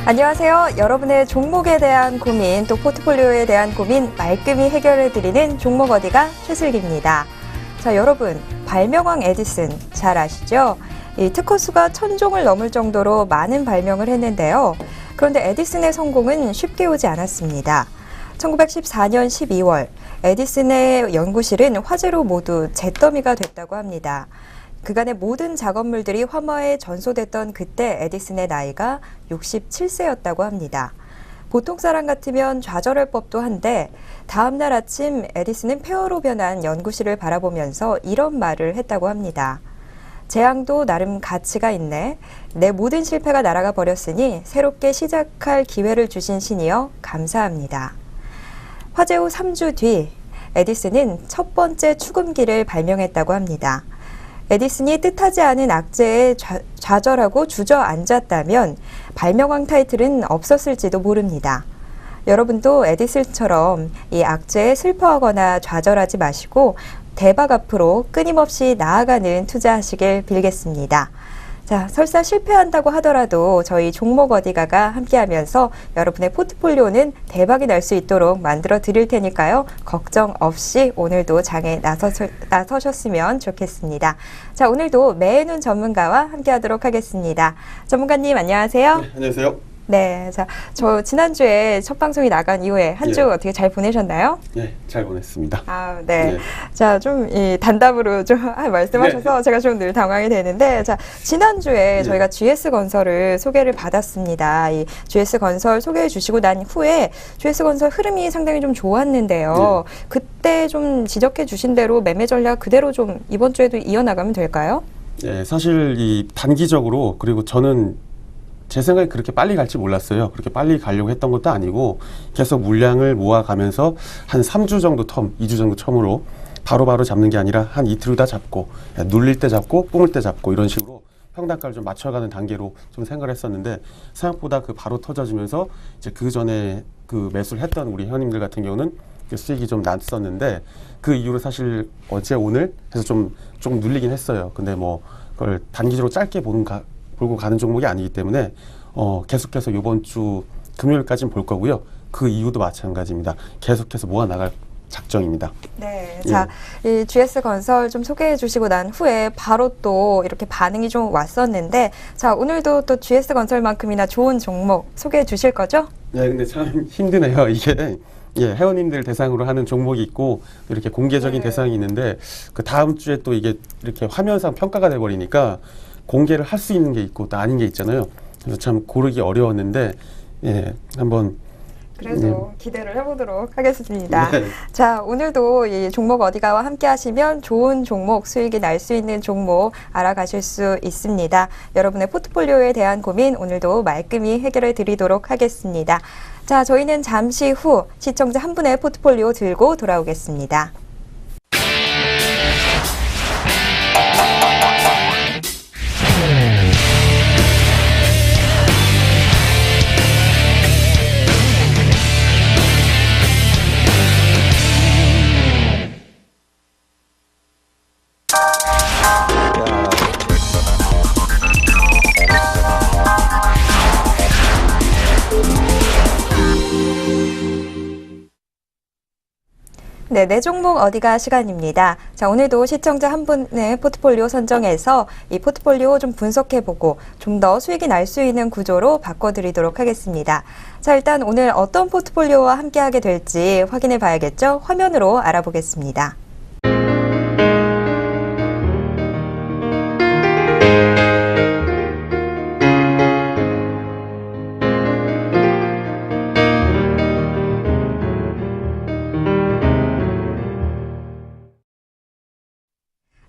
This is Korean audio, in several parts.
안녕하세요. 여러분의 종목에 대한 고민, 또 포트폴리오에 대한 고민 말끔히 해결해드리는 종목 어디가 최슬기입니다. 자, 여러분, 발명왕 에디슨 잘 아시죠? 이 특허 수가 1000종을 넘을 정도로 많은 발명을 했는데요. 그런데 에디슨의 성공은 쉽게 오지 않았습니다. 1914년 12월, 에디슨의 연구실은 화재로 모두 잿더미가 됐다고 합니다. 그간의 모든 작업물들이 화마에 전소됐던 그때 에디슨의 나이가 67세였다고 합니다. 보통 사람 같으면 좌절할 법도 한데 다음 날 아침 에디슨은 폐허로 변한 연구실을 바라보면서 이런 말을 했다고 합니다. 재앙도 나름 가치가 있네. 내 모든 실패가 날아가 버렸으니 새롭게 시작할 기회를 주신 신이여 감사합니다. 화재 후 3주 뒤 에디슨은 첫 번째 축음기를 발명했다고 합니다. 에디슨이 뜻하지 않은 악재에 좌절하고 주저앉았다면 발명왕 타이틀은 없었을지도 모릅니다. 여러분도 에디슨처럼 이 악재에 슬퍼하거나 좌절하지 마시고 대박 앞으로 끊임없이 나아가는 투자하시길 빌겠습니다. 자, 설사 실패한다고 하더라도 저희 종목 어디가가 함께하면서 여러분의 포트폴리오는 대박이 날 수 있도록 만들어 드릴 테니까요. 걱정 없이 오늘도 장에 나서셨으면 좋겠습니다. 자, 오늘도 매눈 전문가와 함께하도록 하겠습니다. 전문가님 안녕하세요. 네, 안녕하세요. 네, 자, 저 지난주에 첫 방송이 나간 이후에 한 주 어떻게 잘 보내셨나요? 네, 잘 보냈습니다. 아, 네. 자, 좀 이 단답으로 좀 말씀하셔서 제가 좀 늘 당황이 되는데, 자, 지난주에 저희가 GS건설을 소개를 받았습니다. 이 GS건설 소개해 주시고 난 후에 GS건설 흐름이 상당히 좀 좋았는데요. 그때 좀 지적해 주신 대로 매매 전략 그대로 좀 이번 주에도 이어나가면 될까요? 네, 사실 이 단기적으로 그리고 저는 제 생각에 그렇게 빨리 갈지 몰랐어요. 그렇게 빨리 가려고 했던 것도 아니고 계속 물량을 모아가면서 한 3주 정도 텀, 2주 정도 텀으로 바로바로 잡는 게 아니라 한 이틀 후다 잡고 눌릴 때 잡고 뿜을 때 잡고 이런 식으로 평단가를 좀 맞춰가는 단계로 좀 생각을 했었는데 생각보다 그 바로 터져지면서 이제 그 전에 그 매수를 했던 우리 회원님들 같은 경우는 수익이 좀 났었는데 그 이후로 사실 어제 오늘 해서 좀 눌리긴 했어요. 근데 뭐 그걸 단기적으로 짧게 보고 가는 종목이 아니기 때문에 계속해서 이번 주 금요일까지는 볼 거고요. 그 이후도 마찬가지입니다. 계속해서 모아나갈 작정입니다. 네, 자, 이 GS건설 좀 소개해 주시고 난 후에 바로 또 이렇게 반응이 좀 왔었는데, 자, 오늘도 또 GS건설만큼이나 좋은 종목 소개해 주실 거죠? 네, 근데 참 힘드네요. 이게 회원님들 대상으로 하는 종목이 있고 이렇게 공개적인 대상이 있는데 그 다음 주에 또 이게 이렇게 화면상 평가가 돼 버리니까 공개를 할 수 있는 게 있고 또 아닌 게 있잖아요. 그래서 참 고르기 어려웠는데 한번 그래도 기대를 해보도록 하겠습니다. 네. 자, 오늘도 이 종목 어디가와 함께 하시면 좋은 종목, 수익이 날 수 있는 종목 알아가실 수 있습니다. 여러분의 포트폴리오에 대한 고민 오늘도 말끔히 해결해 드리도록 하겠습니다. 자, 저희는 잠시 후 시청자 한 분의 포트폴리오 들고 돌아오겠습니다. 네, 내 종목 어디가 시간입니다. 자, 오늘도 시청자 한 분의 포트폴리오 선정해서 이 포트폴리오 좀 분석해보고 좀 더 수익이 날 수 있는 구조로 바꿔드리도록 하겠습니다. 자, 일단 오늘 어떤 포트폴리오와 함께하게 될지 확인해 봐야겠죠? 화면으로 알아보겠습니다.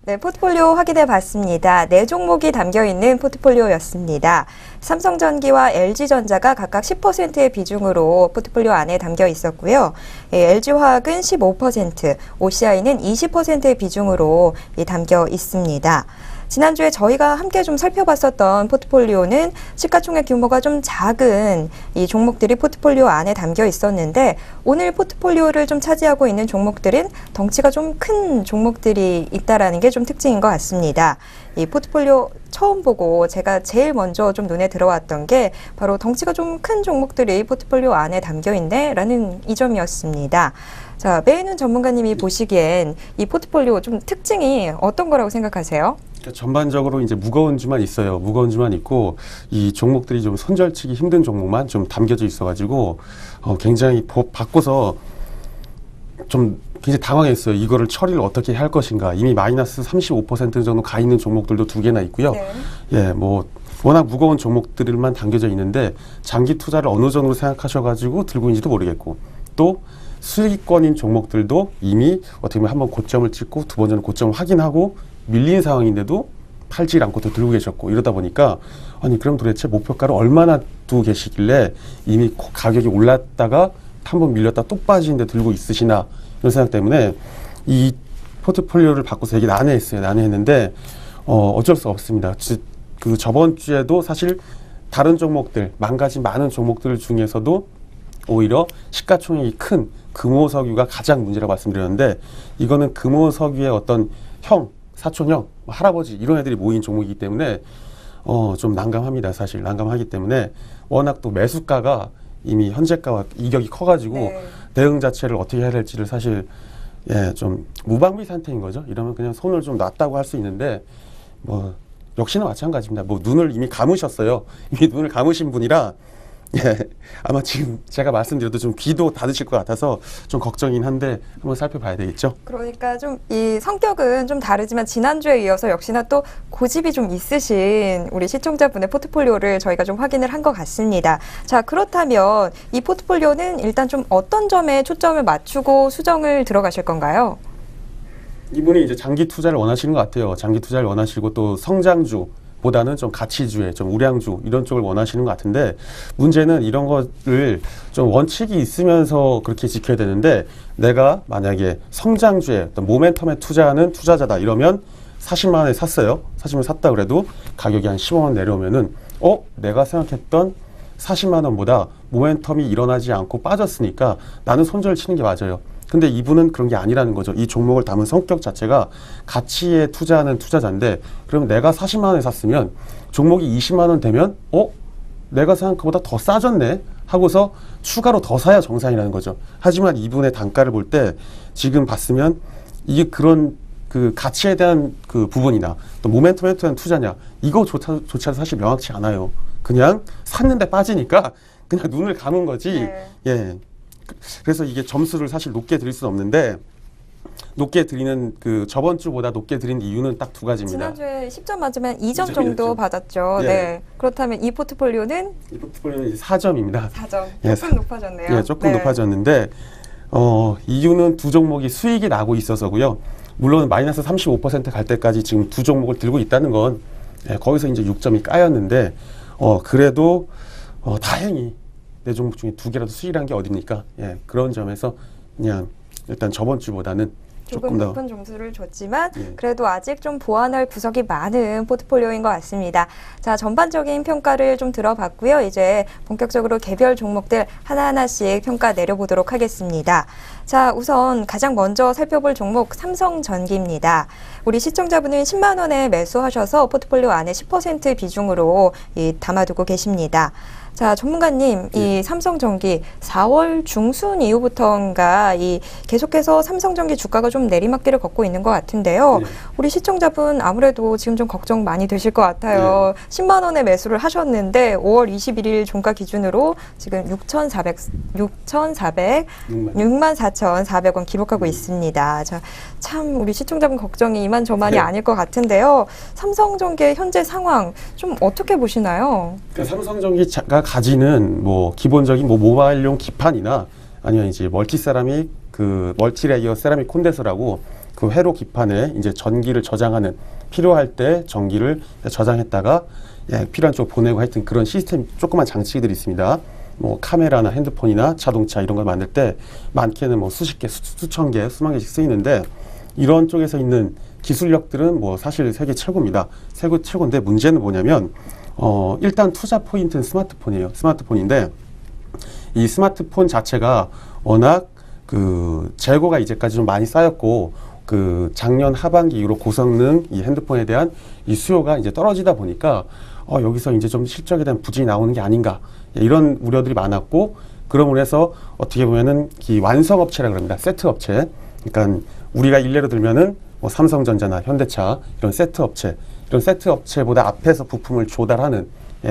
네, 포트폴리오 확인해 봤습니다. 네 종목이 담겨 있는 포트폴리오였습니다. 삼성전기와 LG전자가 각각 10%의 비중으로 포트폴리오 안에 담겨 있었고요. LG화학은 15%, OCI는 20%의 비중으로 담겨 있습니다. 지난주에 저희가 함께 좀 살펴봤었던 포트폴리오는 시가총액 규모가 좀 작은 이 종목들이 포트폴리오 안에 담겨 있었는데 오늘 포트폴리오를 좀 차지하고 있는 종목들은 덩치가 좀 큰 종목들이 있다라는 게 좀 특징인 것 같습니다. 이 포트폴리오 처음 보고 제가 제일 먼저 좀 눈에 들어왔던 게 바로 덩치가 좀 큰 종목들이 포트폴리오 안에 담겨 있네라는 이 점이었습니다. 자, 매인훈 전문가님이 보시기엔 이 포트폴리오 좀 특징이 어떤 거라고 생각하세요? 그러니까 전반적으로 이제 무거운 주만 있어요. 무거운 주만 있고 이 종목들이 좀 손절치기 힘든 종목만 좀 담겨져 있어가지고 굉장히 바꿔서 좀 굉장히 당황했어요. 이거를 처리를 어떻게 할 것인가. 이미 마이너스 35% 정도 가 있는 종목들도 2개나 있고요. 네. 예, 뭐 워낙 무거운 종목들만 담겨져 있는데 장기 투자를 어느 정도로 생각하셔가지고 들고 있는지도 모르겠고 또 수익권인 종목들도 이미 어떻게 보면 한번 고점을 찍고 두 번째는 고점을 확인하고 밀린 상황인데도 팔지 않고 또 들고 계셨고 이러다 보니까 아니 그럼 도대체 목표가를 얼마나 두고 계시길래 이미 가격이 올랐다가 한번 밀렸다 또 빠지는데 들고 있으시나 이런 생각 때문에 이 포트폴리오를 바꿔서 되게 난해했어요. 난해했는데 어쩔 수 없습니다. 그 저번 주에도 사실 다른 종목들 망가진 많은 종목들 중에서도 오히려 시가총액이 큰 금호석유가 가장 문제라고 말씀드렸는데 이거는 금호석유의 어떤 형, 사촌형, 할아버지 이런 애들이 모인 종목이기 때문에 좀 난감합니다. 사실 난감하기 때문에 워낙 또 매수가가 이미 현재가와 이격이 커가지고 네. 대응 자체를 어떻게 해야 될지를 사실 좀 무방비 상태인 거죠. 이러면 그냥 손을 좀 놨다고 할 수 있는데 뭐 역시나 마찬가지입니다. 뭐 눈을 이미 감으셨어요. 이미 눈을 감으신 분이라 아마 지금 제가 말씀드려도 좀 귀도 닫으실 것 같아서 좀 걱정이긴 한데 한번 살펴봐야 되겠죠. 그러니까 좀 이 성격은 좀 다르지만 지난주에 이어서 역시나 또 고집이 좀 있으신 우리 시청자분의 포트폴리오를 저희가 좀 확인을 한 것 같습니다. 자, 그렇다면 이 포트폴리오는 일단 좀 어떤 점에 초점을 맞추고 수정을 들어가실 건가요? 이분이 이제 장기 투자를 원하시는 것 같아요. 장기 투자를 원하시고 또 성장주 보다는 좀 가치주에 좀 우량주 이런 쪽을 원하시는 것 같은데 문제는 이런 거를 좀 원칙이 있으면서 그렇게 지켜야 되는데 내가 만약에 성장주에 어떤 모멘텀에 투자하는 투자자다 이러면 40만 원에 샀어요. 40만 원 샀다 그래도 가격이 한 15만 원 내려오면은 내가 생각했던 40만 원보다 모멘텀이 일어나지 않고 빠졌으니까 나는 손절 치는 게 맞아요. 근데 이분은 그런 게 아니라는 거죠. 이 종목을 담은 성격 자체가 가치에 투자하는 투자자인데 그러면 내가 40만 원에 샀으면 종목이 20만 원 되면 내가 생각한 것보다 더 싸졌네 하고서 추가로 더 사야 정상이라는 거죠. 하지만 이분의 단가를 볼 때 지금 봤으면 이게 그런 그 가치에 대한 그 부분이나 또 모멘텀에 대한 투자냐 이거조차 사실 명확치 않아요. 그냥 샀는데 빠지니까 그냥 눈을 감은 거지. 네. 예. 그래서 이게 점수를 사실 높게 드릴 수는 없는데 높게 드리는 그 저번 주보다 높게 드린 이유는 딱 두 가지입니다. 지난주에 10점 맞으면 2점 2점 정도 이었죠. 받았죠. 예. 네. 그렇다면 이 포트폴리오는 이 포트폴리오는 4점입니다. 4점. 예, 조금 높아졌네요. 예, 조금 네. 높아졌는데 이유는 두 종목이 수익이 나고 있어서고요. 물론 마이너스 35%갈 때까지 지금 두 종목을 들고 있다는 건 거기서 이제 6점이 까였는데 그래도 다행히 내 종목 중에 2개라도 수익한 게 어딥니까? 그런 점에서 그냥 일단 저번 주보다는 조금 조금 더 높은 점수를 줬지만 예. 그래도 아직 좀 보완할 구석이 많은 포트폴리오인 것 같습니다. 자, 전반적인 평가를 좀 들어봤고요. 이제 본격적으로 개별 종목들 하나하나씩 평가 내려보도록 하겠습니다. 자, 우선 가장 먼저 살펴볼 종목 삼성전기입니다. 우리 시청자분은 10만 원에 매수하셔서 포트폴리오 안에 10% 비중으로 담아두고 계십니다. 자, 전문가님, 이 삼성전기 4월 중순 이후부터인가 계속해서 삼성전기 주가가 좀 내리막길을 걷고 있는 것 같은데요. 네. 우리 시청자분 아무래도 지금 좀 걱정 많이 되실 것 같아요. 10만 원에 매수를 하셨는데 5월 21일 종가 기준으로 지금 64,400원 기록하고 있습니다. 자, 참 우리 시청자분 걱정이 이만저만이 네. 아닐 것 같은데요. 삼성전기의 현재 상황 좀 어떻게 보시나요? 그러니까 삼성전기가 가지는 뭐 기본적인 뭐 모바일용 기판이나 아니면 이제 멀티세라믹 그 멀티레이어 세라믹 콘덴서라고 그 회로 기판에 이제 전기를 저장하는 필요할 때 전기를 저장했다가 필요한 쪽 보내고 하여튼 그런 시스템 조그만 장치들이 있습니다. 뭐 카메라나 핸드폰이나 자동차 이런 걸 만들 때 많게는 뭐 수십 개, 수천 개, 수만 개씩 쓰이는데 이런 쪽에서 있는 기술력들은 뭐 사실 세계 최고입니다. 세계 최고인데 문제는 뭐냐면 일단 투자 포인트는 스마트폰이에요. 스마트폰인데 이 스마트폰 자체가 워낙 그 재고가 이제까지 좀 많이 쌓였고 그 작년 하반기 이후로 고성능 이 핸드폰에 대한 이 수요가 이제 떨어지다 보니까 여기서 이제 좀 실적에 대한 부진이 나오는 게 아닌가 이런 우려들이 많았고 그러므로 해서 어떻게 보면은 이 완성업체라 그럽니다. 세트 업체. 그러니까 우리가 일례로 들면은 뭐 삼성전자나 현대차 이런 세트 업체보다 앞에서 부품을 조달하는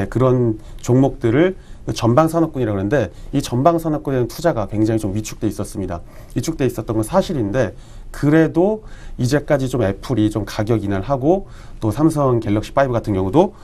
그런 종목들을 전방산업군이라고 그러는데 이 전방산업군에 대한 투자가 굉장히 좀 위축돼 있었습니다. 위축돼 있었던 건 사실인데 그래도 이제까지 좀 애플이 좀 가격 인하를 하고 또 삼성 갤럭시 5 같은 경우도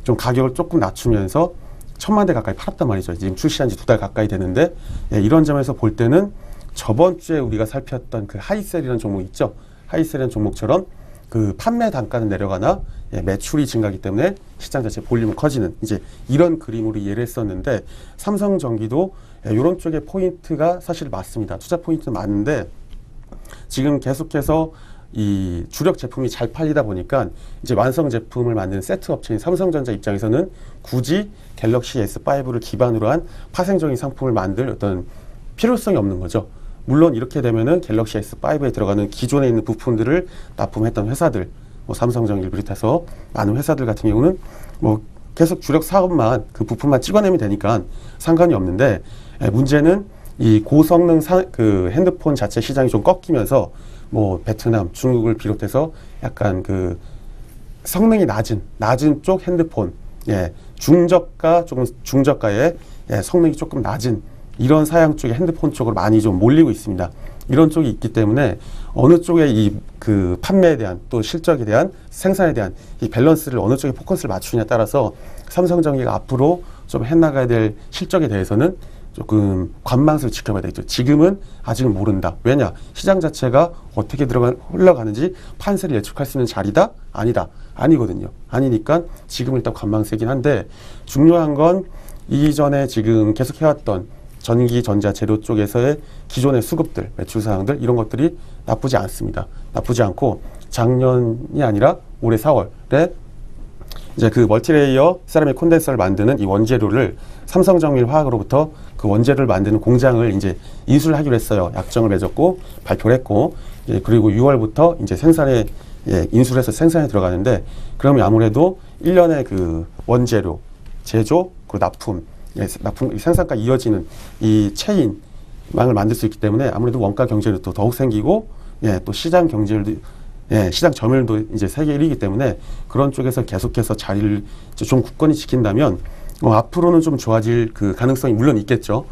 좀 가격을 조금 낮추면서 1000만 대 가까이 팔았단 말이죠. 지금 출시한 지 2달 가까이 되는데 이런 점에서 볼 때는 저번 주에 우리가 살폈던 그 하이셀이라는 종목 있죠. 하이셀이라는 종목처럼 그 판매 단가는 내려가나 매출이 증가하기 때문에 시장 자체 볼륨은 커지는 이제 이런 그림으로 이해를 했었는데 삼성전기도 이런 쪽의 포인트가 사실 맞습니다. 투자 포인트는 맞는데 지금 계속해서 이 주력 제품이 잘 팔리다 보니까 이제 완성 제품을 만드는 세트 업체인 삼성전자 입장에서는 굳이 갤럭시 S5를 기반으로 한 파생적인 상품을 만들 어떤 필요성이 없는 거죠. 물론 이렇게 되면은 갤럭시 S5에 들어가는 기존에 있는 부품들을 납품했던 회사들, 뭐 삼성전기를 비롯해서 많은 회사들 같은 경우는 뭐 계속 주력 사업만 그 부품만 찍어내면 되니까 상관이 없는데 문제는 이 고성능 그 핸드폰 자체 시장이 좀 꺾이면서 뭐 베트남, 중국을 비롯해서 약간 그 성능이 낮은 쪽 핸드폰, 중저가 조금 중저가의 성능이 조금 낮은 이런 사양 쪽의 핸드폰 쪽으로 많이 좀 몰리고 있습니다. 이런 쪽이 있기 때문에 어느 쪽에 이 그 판매에 대한 또 실적에 대한 생산에 대한 이 밸런스를 어느 쪽에 포커스를 맞추느냐에 따라서 삼성전기가 앞으로 좀 해나가야 될 실적에 대해서는 조금 관망스를 지켜봐야 되겠죠. 지금은 아직은 모른다. 왜냐? 시장 자체가 어떻게 흘러가는지 판세를 예측할 수 있는 자리다? 아니다. 아니거든요. 아니니까 지금은 일단 관망세긴 한데 중요한 건 이전에 지금 계속 해왔던 전기, 전자, 재료 쪽에서의 기존의 수급들, 매출 사항들 이런 것들이 나쁘지 않습니다. 나쁘지 않고 작년이 아니라 올해 4월에 이제 그 멀티레이어 세라믹 콘덴서를 만드는 이 원재료를 삼성정밀화학으로부터 그 원재료를 만드는 공장을 이제 인수를 하기로 했어요. 약정을 맺었고 발표를 했고 그리고 6월부터 이제 생산에 인수를 해서 생산에 들어가는데 그러면 아무래도 1년의 그 원재료, 제조, 그리고 납품 생산과 이어지는 이 체인망을 만들 수 있기 때문에 아무래도 원가 경쟁력도 더욱 생기고 또 시장 경쟁률도 시장 점유율도 이제 세계 1위이기 때문에 그런 쪽에서 계속해서 자리를 좀 굳건히 지킨다면 앞으로는 좀 좋아질 그 가능성이 물론 있겠죠.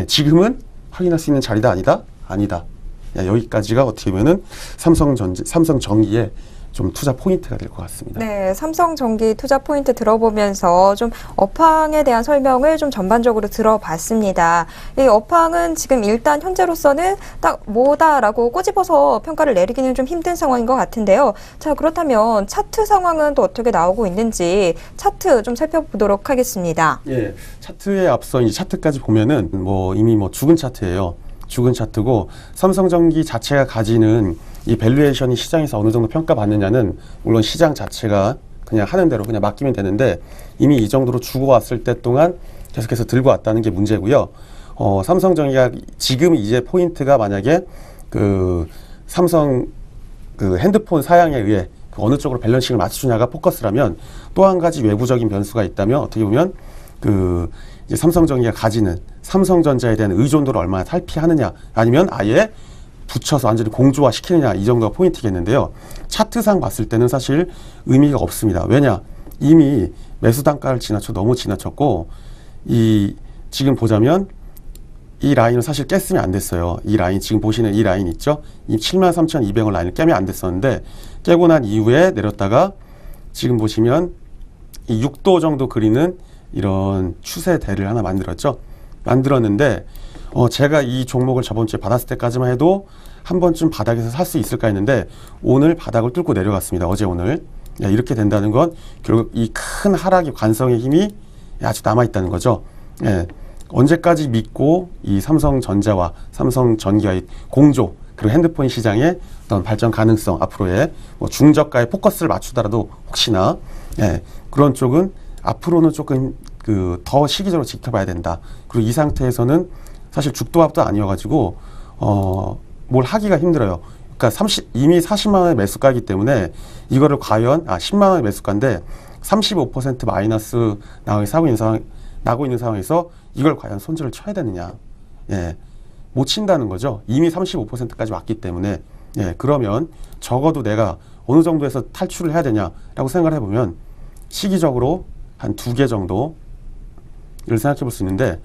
지금은 확인할 수 있는 자리다 아니다. 여기까지가 어떻게 보면은 삼성전기의 좀 투자 포인트가 될 것 같습니다. 네, 삼성전기 투자 포인트 들어보면서 좀 업황에 대한 설명을 좀 전반적으로 들어봤습니다. 이 업황은 지금 일단 현재로서는 딱 뭐다라고 꼬집어서 평가를 내리기는 좀 힘든 상황인 것 같은데요. 자, 그렇다면 차트 상황은 또 어떻게 나오고 있는지 차트 좀 살펴보도록 하겠습니다. 차트에 앞서 이 차트까지 보면은 이미 죽은 차트예요. 죽은 차트고 삼성전기 자체가 가지는 이 밸류에이션이 시장에서 어느 정도 평가받느냐는 물론 시장 자체가 그냥 하는 대로 그냥 맡기면 되는데 이미 이 정도로 주고 왔을 때 동안 계속해서 들고 왔다는 게 문제고요. 삼성전기가 지금 이제 포인트가 만약에 그 삼성 그 핸드폰 사양에 의해 그 어느 쪽으로 밸런싱을 맞추냐가 포커스라면 또 한 가지 외부적인 변수가 있다면 어떻게 보면 그 이제 삼성전기가 가지는 삼성전자에 대한 의존도를 얼마나 탈피하느냐 아니면 아예 붙여서 완전히 공조화 시키느냐 이 정도가 포인트겠는데요. 차트상 봤을 때는 사실 의미가 없습니다. 왜냐? 이미 매수 단가를 너무 지나쳤고 지금 보자면 이 라인은 사실 깼으면 안 됐어요. 이 라인 지금 보시는 이 라인 있죠? 이 73,200원 라인을 깨면 안 됐었는데 깨고 난 이후에 내렸다가 지금 보시면 이 6도 정도 그리는 이런 추세대를 하나 만들었는데 제가 이 종목을 저번 주에 받았을 때까지만 해도 한 번쯤 바닥에서 살 수 있을까 했는데 오늘 바닥을 뚫고 내려갔습니다. 어제 오늘. 이렇게 된다는 건 결국 이 큰 하락의 관성의 힘이 아직 남아있다는 거죠. 언제까지 믿고 이 삼성전자와 삼성전기와의 공조 그리고 핸드폰 시장의 어떤 발전 가능성, 앞으로의 뭐 중저가에 포커스를 맞추더라도 혹시나 그런 쪽은 앞으로는 조금 그 더 시기적으로 지켜봐야 된다. 그리고 이 상태에서는 사실 죽도밥도 아니어가지고 뭘 하기가 힘들어요. 그러니까 이미 40만 원의 매수가이기 때문에 이거를 과연 10만 원의 매수가인데 35% 마이너스 나고 있는 상황에서 이걸 과연 손절을 쳐야 되느냐? 못 친다는 거죠. 이미 35%까지 왔기 때문에 그러면 적어도 내가 어느 정도에서 탈출을 해야 되냐라고 생각을 해보면 시기적으로 한 2개 정도를 생각해 볼 수 있는데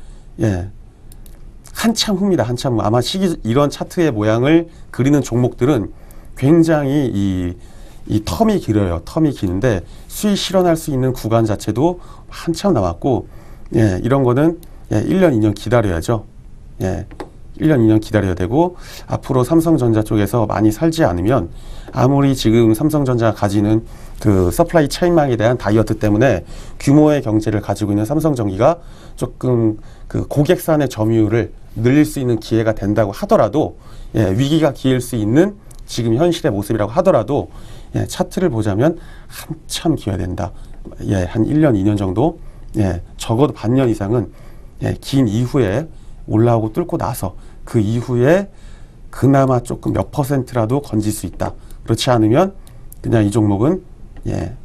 한참 후입니다. 한참 후. 아마 이런 차트의 모양을 그리는 종목들은 굉장히 이 텀이 길어요. 텀이 기는데 수익 실현할 수 있는 구간 자체도 한참 남았고 이런 거는 1년, 2년 기다려야죠. 1년, 2년 기다려야 되고 앞으로 삼성전자 쪽에서 많이 살지 않으면 아무리 지금 삼성전자가 가지는 그 서플라이 체인망에 대한 다이어트 때문에 규모의 경제를 가지고 있는 삼성전기가 조금 그 고객산의 점유율을 늘릴 수 있는 기회가 된다고 하더라도 위기가 기일 수 있는 지금 현실의 모습이라고 하더라도 차트를 보자면 한참 기어야 된다. 한 1년, 2년 정도 적어도 반년 이상은 긴 이후에 올라오고 뚫고 나서 그 이후에 그나마 조금 몇 %라도 건질 수 있다. 그렇지 않으면 그냥 이 종목은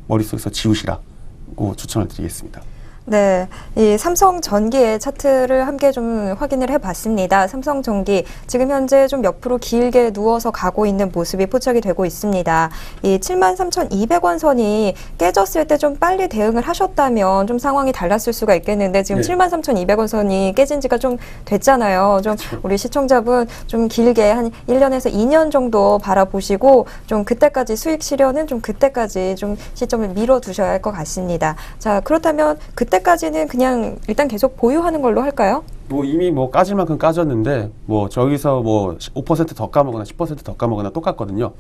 머릿속에서 지우시라고 추천을 드리겠습니다. 네, 이 삼성전기의 차트를 함께 좀 확인을 해봤습니다. 삼성전기 지금 현재 좀 옆으로 길게 누워서 가고 있는 모습이 포착이 되고 있습니다. 이 73,200원 선이 깨졌을 때 좀 빨리 대응을 하셨다면 좀 상황이 달랐을 수가 있겠는데 지금 73,200원 선이 깨진 지가 좀 됐잖아요. 좀 우리 시청자분 좀 길게 한 1년에서 2년 정도 바라보시고 좀 그때까지 수익 실현은 좀 그때까지 좀 시점을 밀어두셔야 할 것 같습니다. 자, 그렇다면 그때까지는 그냥 일단 계속 보유하는 걸로 할까요? 뭐 이미 뭐 까질 만큼 까졌는데 뭐 저기서 뭐 5%더 까먹거나 10%더 까먹거나 똑같거든요.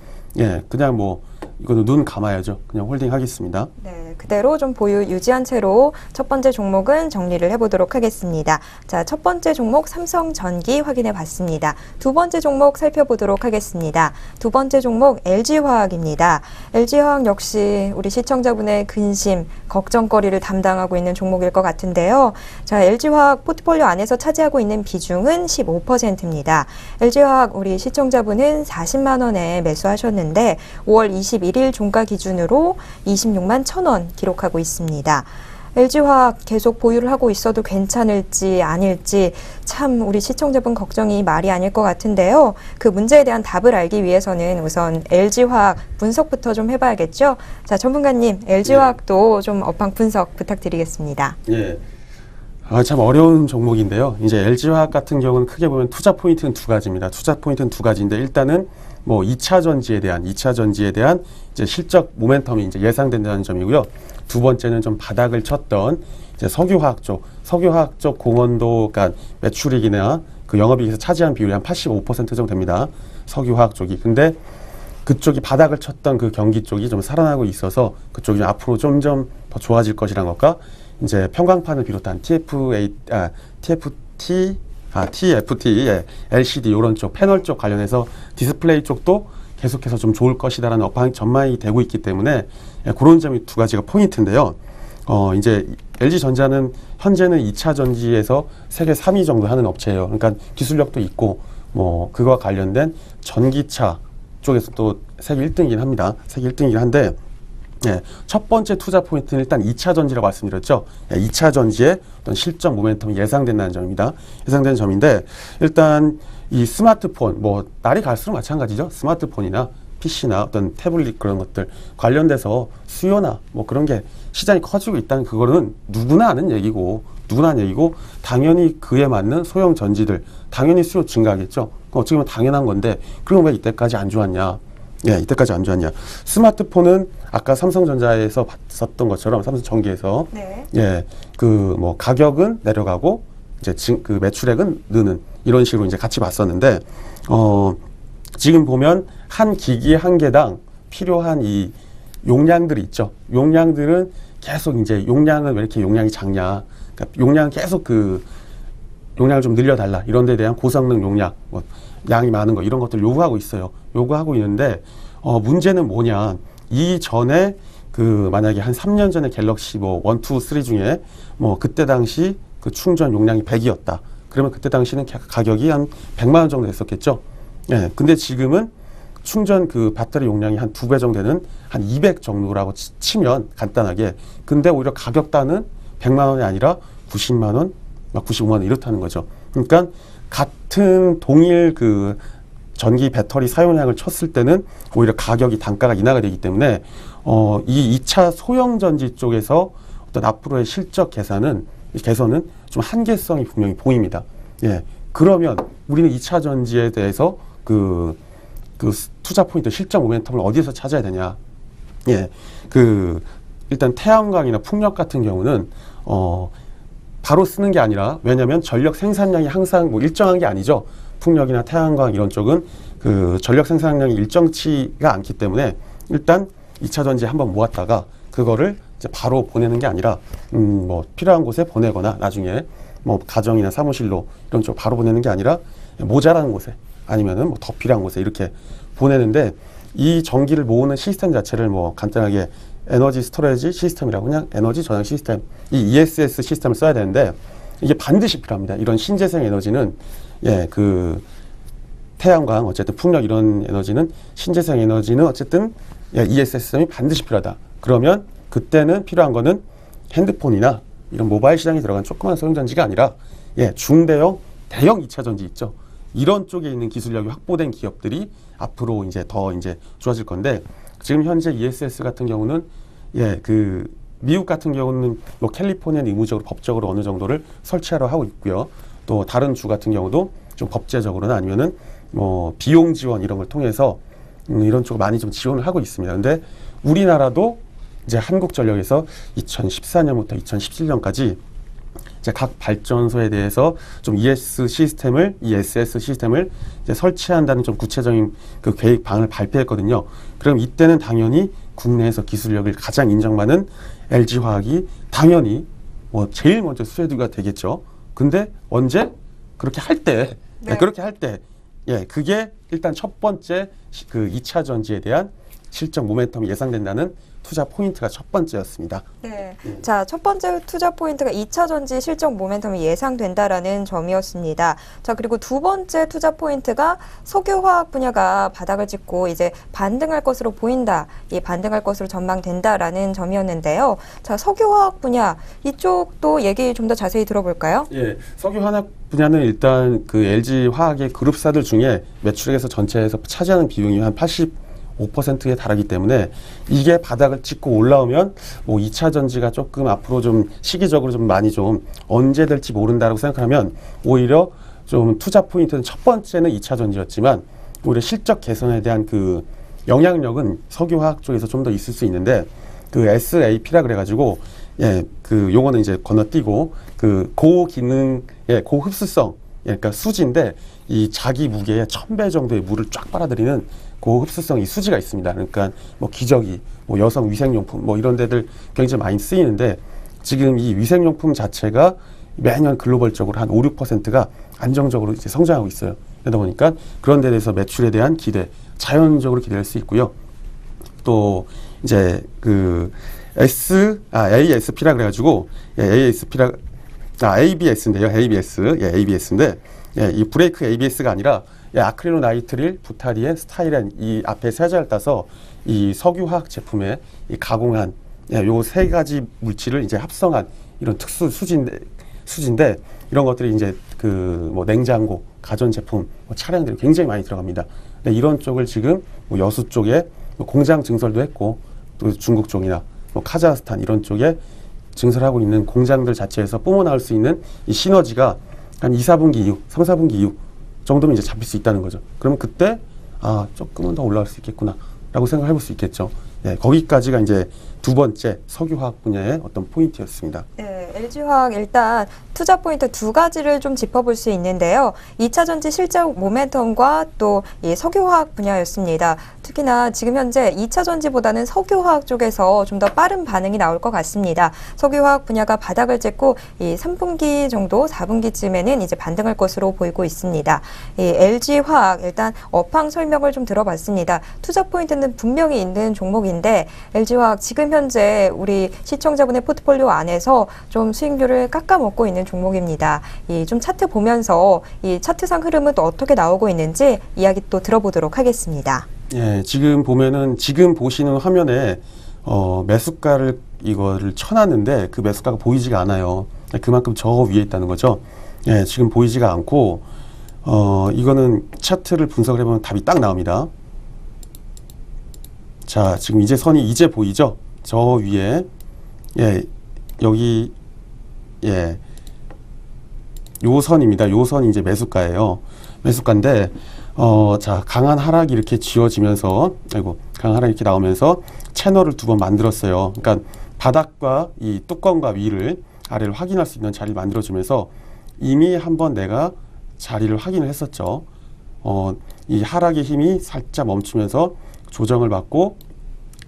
그냥 뭐 이거는 눈 감아야죠. 그냥 홀딩 하겠습니다. 네, 그대로 좀 보유 유지한 채로 첫 번째 종목은 정리를 해보도록 하겠습니다. 자, 첫 번째 종목 삼성전기 확인해 봤습니다. 두 번째 종목 살펴보도록 하겠습니다. 두 번째 종목 LG화학입니다. LG화학 역시 우리 시청자분의 근심, 걱정거리를 담당하고 있는 종목일 것 같은데요. 자, LG화학 포트폴리오 안에서 차지하고 있는 비중은 15%입니다. LG화학 우리 시청자분은 40만 원에 매수하셨는데 5월 21일 종가 기준으로 26만 1,000원 기록하고 있습니다. LG화학 계속 보유를 하고 있어도 괜찮을지 아닐지 참 우리 시청자분 걱정이 말이 아닐 것 같은데요. 그 문제에 대한 답을 알기 위해서는 우선 LG화학 분석부터 좀 해봐야겠죠. 자, 전문가님, LG화학도 좀 업황 분석 부탁드리겠습니다. 참 어려운 종목인데요. 이제 LG화학 같은 경우는 크게 보면 투자 포인트는 두 가지입니다. 투자 포인트는 두 가지인데 일단은 뭐 2차 전지에 대한 이제 실적 모멘텀이 이제 예상된다는 점이고요. 두 번째는 좀 바닥을 쳤던 이제 석유화학 쪽 공헌도, 그러니까 매출이익이나 그 영업이익에서 차지한 비율이 한 85% 정도 됩니다. 석유화학 쪽이. 근데 그쪽이 바닥을 쳤던 그 경기 쪽이 좀 살아나고 있어서 그쪽이 앞으로 점점 더 좋아질 것이라는 것과 이제 평광판을 비롯한 TFT, LCD 이런 쪽 패널 쪽 관련해서 디스플레이 쪽도 계속해서 좀 좋을 것이다라는 업황 전망이 되고 있기 때문에 그런 점이 두 가지가 포인트인데요. 이제 LG전자는 현재는 2차 전지에서 세계 3위 정도 하는 업체예요. 그러니까 기술력도 있고 뭐 그거와 관련된 전기차 쪽에서 또 세계 1등이긴 합니다. 세계 1등이긴 한데 첫 번째 투자 포인트는 일단 2차 전지라고 말씀드렸죠. 2차 전지의 어떤 실적 모멘텀이 예상된다는 점입니다. 예상되는 점인데 일단 이 스마트폰, 뭐 날이 갈수록 마찬가지죠. 스마트폰이나 PC나 어떤 태블릿 그런 것들 관련돼서 수요나 뭐 그런 게 시장이 커지고 있다는 그거는 누구나 아는 얘기고 당연히 그에 맞는 소형 전지들 당연히 수요 증가하겠죠. 어떻게 보면 당연한 건데 그럼 왜 이때까지 안 좋았냐? 이때까지 안 좋았냐? 스마트폰은 아까 삼성전자에서 봤었던 것처럼 삼성전기에서 그 뭐 가격은 내려가고 이제 그 매출액은 느는 이런 식으로 이제 같이 봤었는데 지금 보면 한 기기 한 개당 필요한 이 용량들이 있죠. 용량들은 계속 이제 용량은 왜 이렇게 용량이 작냐? 그러니까 용량 계속 그 용량을 좀 늘려달라 이런 데 대한 고성능 용량 뭐 양이 많은 거 이런 것들 요구하고 있어요. 요구하고 있는데 문제는 뭐냐? 이전에 그 만약에 한 3년 전에 갤럭시 뭐 1, 2, 3 중에 뭐 그때 당시 그 충전 용량이 100이었다. 그러면 그때 당시는 가격이 한 100만 원 정도 됐었겠죠. 예. 근데 지금은 충전 그 배터리 용량이 한 2배 정도 되는 한 200 정도라고 치면 간단하게. 근데 오히려 가격단은 100만 원이 아니라 90만 원, 막 95만 원 이렇다는 거죠. 그러니까 같은 동일 그 전기 배터리 사용량을 쳤을 때는 오히려 가격이 단가가 인하가 되기 때문에 이 2차 소형 전지 쪽에서 어떤 앞으로의 실적 개선은 좀 한계성이 분명히 보입니다. 예. 그러면 우리는 2차 전지에 대해서 그 투자 포인트 실적 모멘텀을 어디에서 찾아야 되냐? 예. 일단 태양광이나 풍력 같은 경우는 바로 쓰는 게 아니라, 왜냐하면 전력 생산량이 항상 뭐 일정한 게 아니죠. 풍력이나 태양광 이런 쪽은 그 전력 생산량이 일정치가 않기 때문에 일단 2차 전지에 한번 모았다가 그거를 이제 바로 보내는 게 아니라 뭐 필요한 곳에 보내거나 나중에 뭐 가정이나 사무실로 이런 쪽 바로 보내는 게 아니라 모자라는 곳에 아니면은 뭐 더 필요한 곳에 이렇게 보내는데, 이 전기를 모으는 시스템 자체를 뭐 간단하게 에너지 스토리지 시스템이라고, 그냥 에너지 저장 시스템, 이 ESS 시스템을 써야 되는데 이게 반드시 필요합니다. 이런 신재생 에너지는 태양광 어쨌든 풍력 이런 에너지는 신재생 에너지는 어쨌든 ESS 시스템이 반드시 필요하다. 그러면 그때는 필요한 거는 핸드폰이나 이런 모바일 시장에 들어간 조그만 소형 전지가 아니라 중대형 대형 2차 전지 있죠. 이런 쪽에 있는 기술력이 확보된 기업들이 앞으로 이제 더 좋아질 건데, 지금 현재 ESS 같은 경우는 미국 같은 경우는 뭐 캘리포니아는 의무적으로 법적으로 어느 정도를 설치하려 하고 있고요. 또 다른 주 같은 경우도 좀 법제적으로나 아니면은 뭐 비용 지원 이런 걸 통해서 이런 쪽을 많이 좀 지원을 하고 있습니다. 근데 우리나라도 이제 한국전력에서 2014년부터 2017년까지 이제 각 발전소에 대해서 좀 ESS 시스템을 이제 설치한다는 좀 구체적인 그 계획 방안을 발표했거든요. 그럼 이때는 당연히 국내에서 기술력을 가장 인정받는 LG화학이 당연히 뭐 제일 먼저 수혜주가 되겠죠. 근데 언제? 그렇게 할 때, 그게 일단 첫 번째 그 2차 전지에 대한 실적 모멘텀이 예상된다는 투자 포인트가 첫 번째였습니다. 네. 자, 첫 번째 투자 포인트가 2차 전지 실적 모멘텀이 예상된다라는 점이었습니다. 자, 그리고 두 번째 투자 포인트가 석유화학 분야가 바닥을 찍고 이제 반등할 것으로 보인다. 반등할 것으로 전망된다라는 점이었는데요. 자, 석유화학 분야 이쪽도 얘기 좀 더 자세히 들어볼까요? 예. 석유화학 분야는 일단 그 LG 화학의 그룹사들 중에 매출액에서 전체에서 차지하는 비중이 한 85%에 달하기 때문에 이게 바닥을 찍고 올라오면 뭐 2차 전지가 조금 앞으로 좀 시기적으로 좀 많이 좀 언제 될지 모른다라고 생각하면 오히려 좀 투자 포인트는 첫 번째는 2차 전지였지만 오히려 실적 개선에 대한 그 영향력은 석유화학 쪽에서 좀 더 있을 수 있는데, 그 SAP라 그래가지고 요거는 이제 건너뛰고 그 고기능 고흡수성 그러니까 수지인데 이 자기 무게의 1000배 정도의 물을 쫙 빨아들이는 고흡수성 이 수지가 있습니다. 그러니까 뭐 기저귀, 뭐 여성 위생용품 뭐 이런 데들 굉장히 많이 쓰이는데, 지금 이 위생용품 자체가 매년 글로벌적으로 한 5, 6%가 안정적으로 이제 성장하고 있어요. 그러다 보니까 그런 데 대해서 매출에 대한 기대, 자연적으로 기대할 수 있고요. 또 이제 그 ASP라 그래가지고 ABS인데요. ABS인데 이 브레이크 ABS가 아니라 아크릴로나이트릴, 부타리에, 스타일렌 이 앞에 세 자를 따서 이 석유화학 제품에 이 가공한 요 세 가지 물질을 이제 합성한 이런 특수 수지인데 이런 것들이 이제 그 뭐 냉장고, 가전제품, 뭐 차량들이 굉장히 많이 들어갑니다. 근데 이런 쪽을 지금 뭐 여수 쪽에 뭐 공장 증설도 했고, 또 중국 쪽이나 뭐 카자흐스탄 이런 쪽에 증설하고 있는 공장들 자체에서 뿜어나올 수 있는 이 시너지가 한 2, 4분기 이후, 3, 4분기 이후 정도면 이제 잡힐 수 있다는 거죠. 그러면 그때 조금은 더 올라갈 수 있겠구나라고 생각해 볼 수 있겠죠. 거기까지가 이제 두 번째 석유화학 분야의 어떤 포인트였습니다. 네. 네, LG화학 일단 투자 포인트 두 가지를 좀 짚어볼 수 있는데요. 2차 전지 실적 모멘텀과 또 이 석유화학 분야였습니다. 특히나 지금 현재 2차 전지보다는 석유화학 쪽에서 좀 더 빠른 반응이 나올 것 같습니다. 석유화학 분야가 바닥을 찍고 이 3분기 정도, 4분기쯤에는 이제 반등할 것으로 보이고 있습니다. 이 LG화학 일단 업황 설명을 좀 들어봤습니다. 투자 포인트는 분명히 있는 종목인데 LG화학 지금 현재 우리 시청자분의 포트폴리오 안에서 좀 수익률을 깎아먹고 있는 종목입니다. 이 좀 차트 보면서 이 차트상 흐름은 또 어떻게 나오고 있는지 이야기 또 들어보도록 하겠습니다. 예, 지금 보면은 지금 보시는 화면에 매수가를 이거를 쳐놨는데 그 매수가가 보이지가 않아요. 그만큼 저 위에 있다는 거죠. 예, 지금 보이지가 않고 이거는 차트를 분석을 해보면 답이 딱 나옵니다. 자, 지금 이제 선이 이제 보이죠? 저 위에 예, 여기 예, 요 선입니다. 요 선이 이제 매수가예요. 매수가인데 자, 강한 하락이 이렇게 지어지면서 강한 하락이 이렇게 나오면서 채널을 두 번 만들었어요. 그러니까 바닥과 이 뚜껑과 위를 아래를 확인할 수 있는 자리를 만들어주면서 이미 한번 내가 자리를 확인을 했었죠. 이 하락의 힘이 살짝 멈추면서 조정을 받고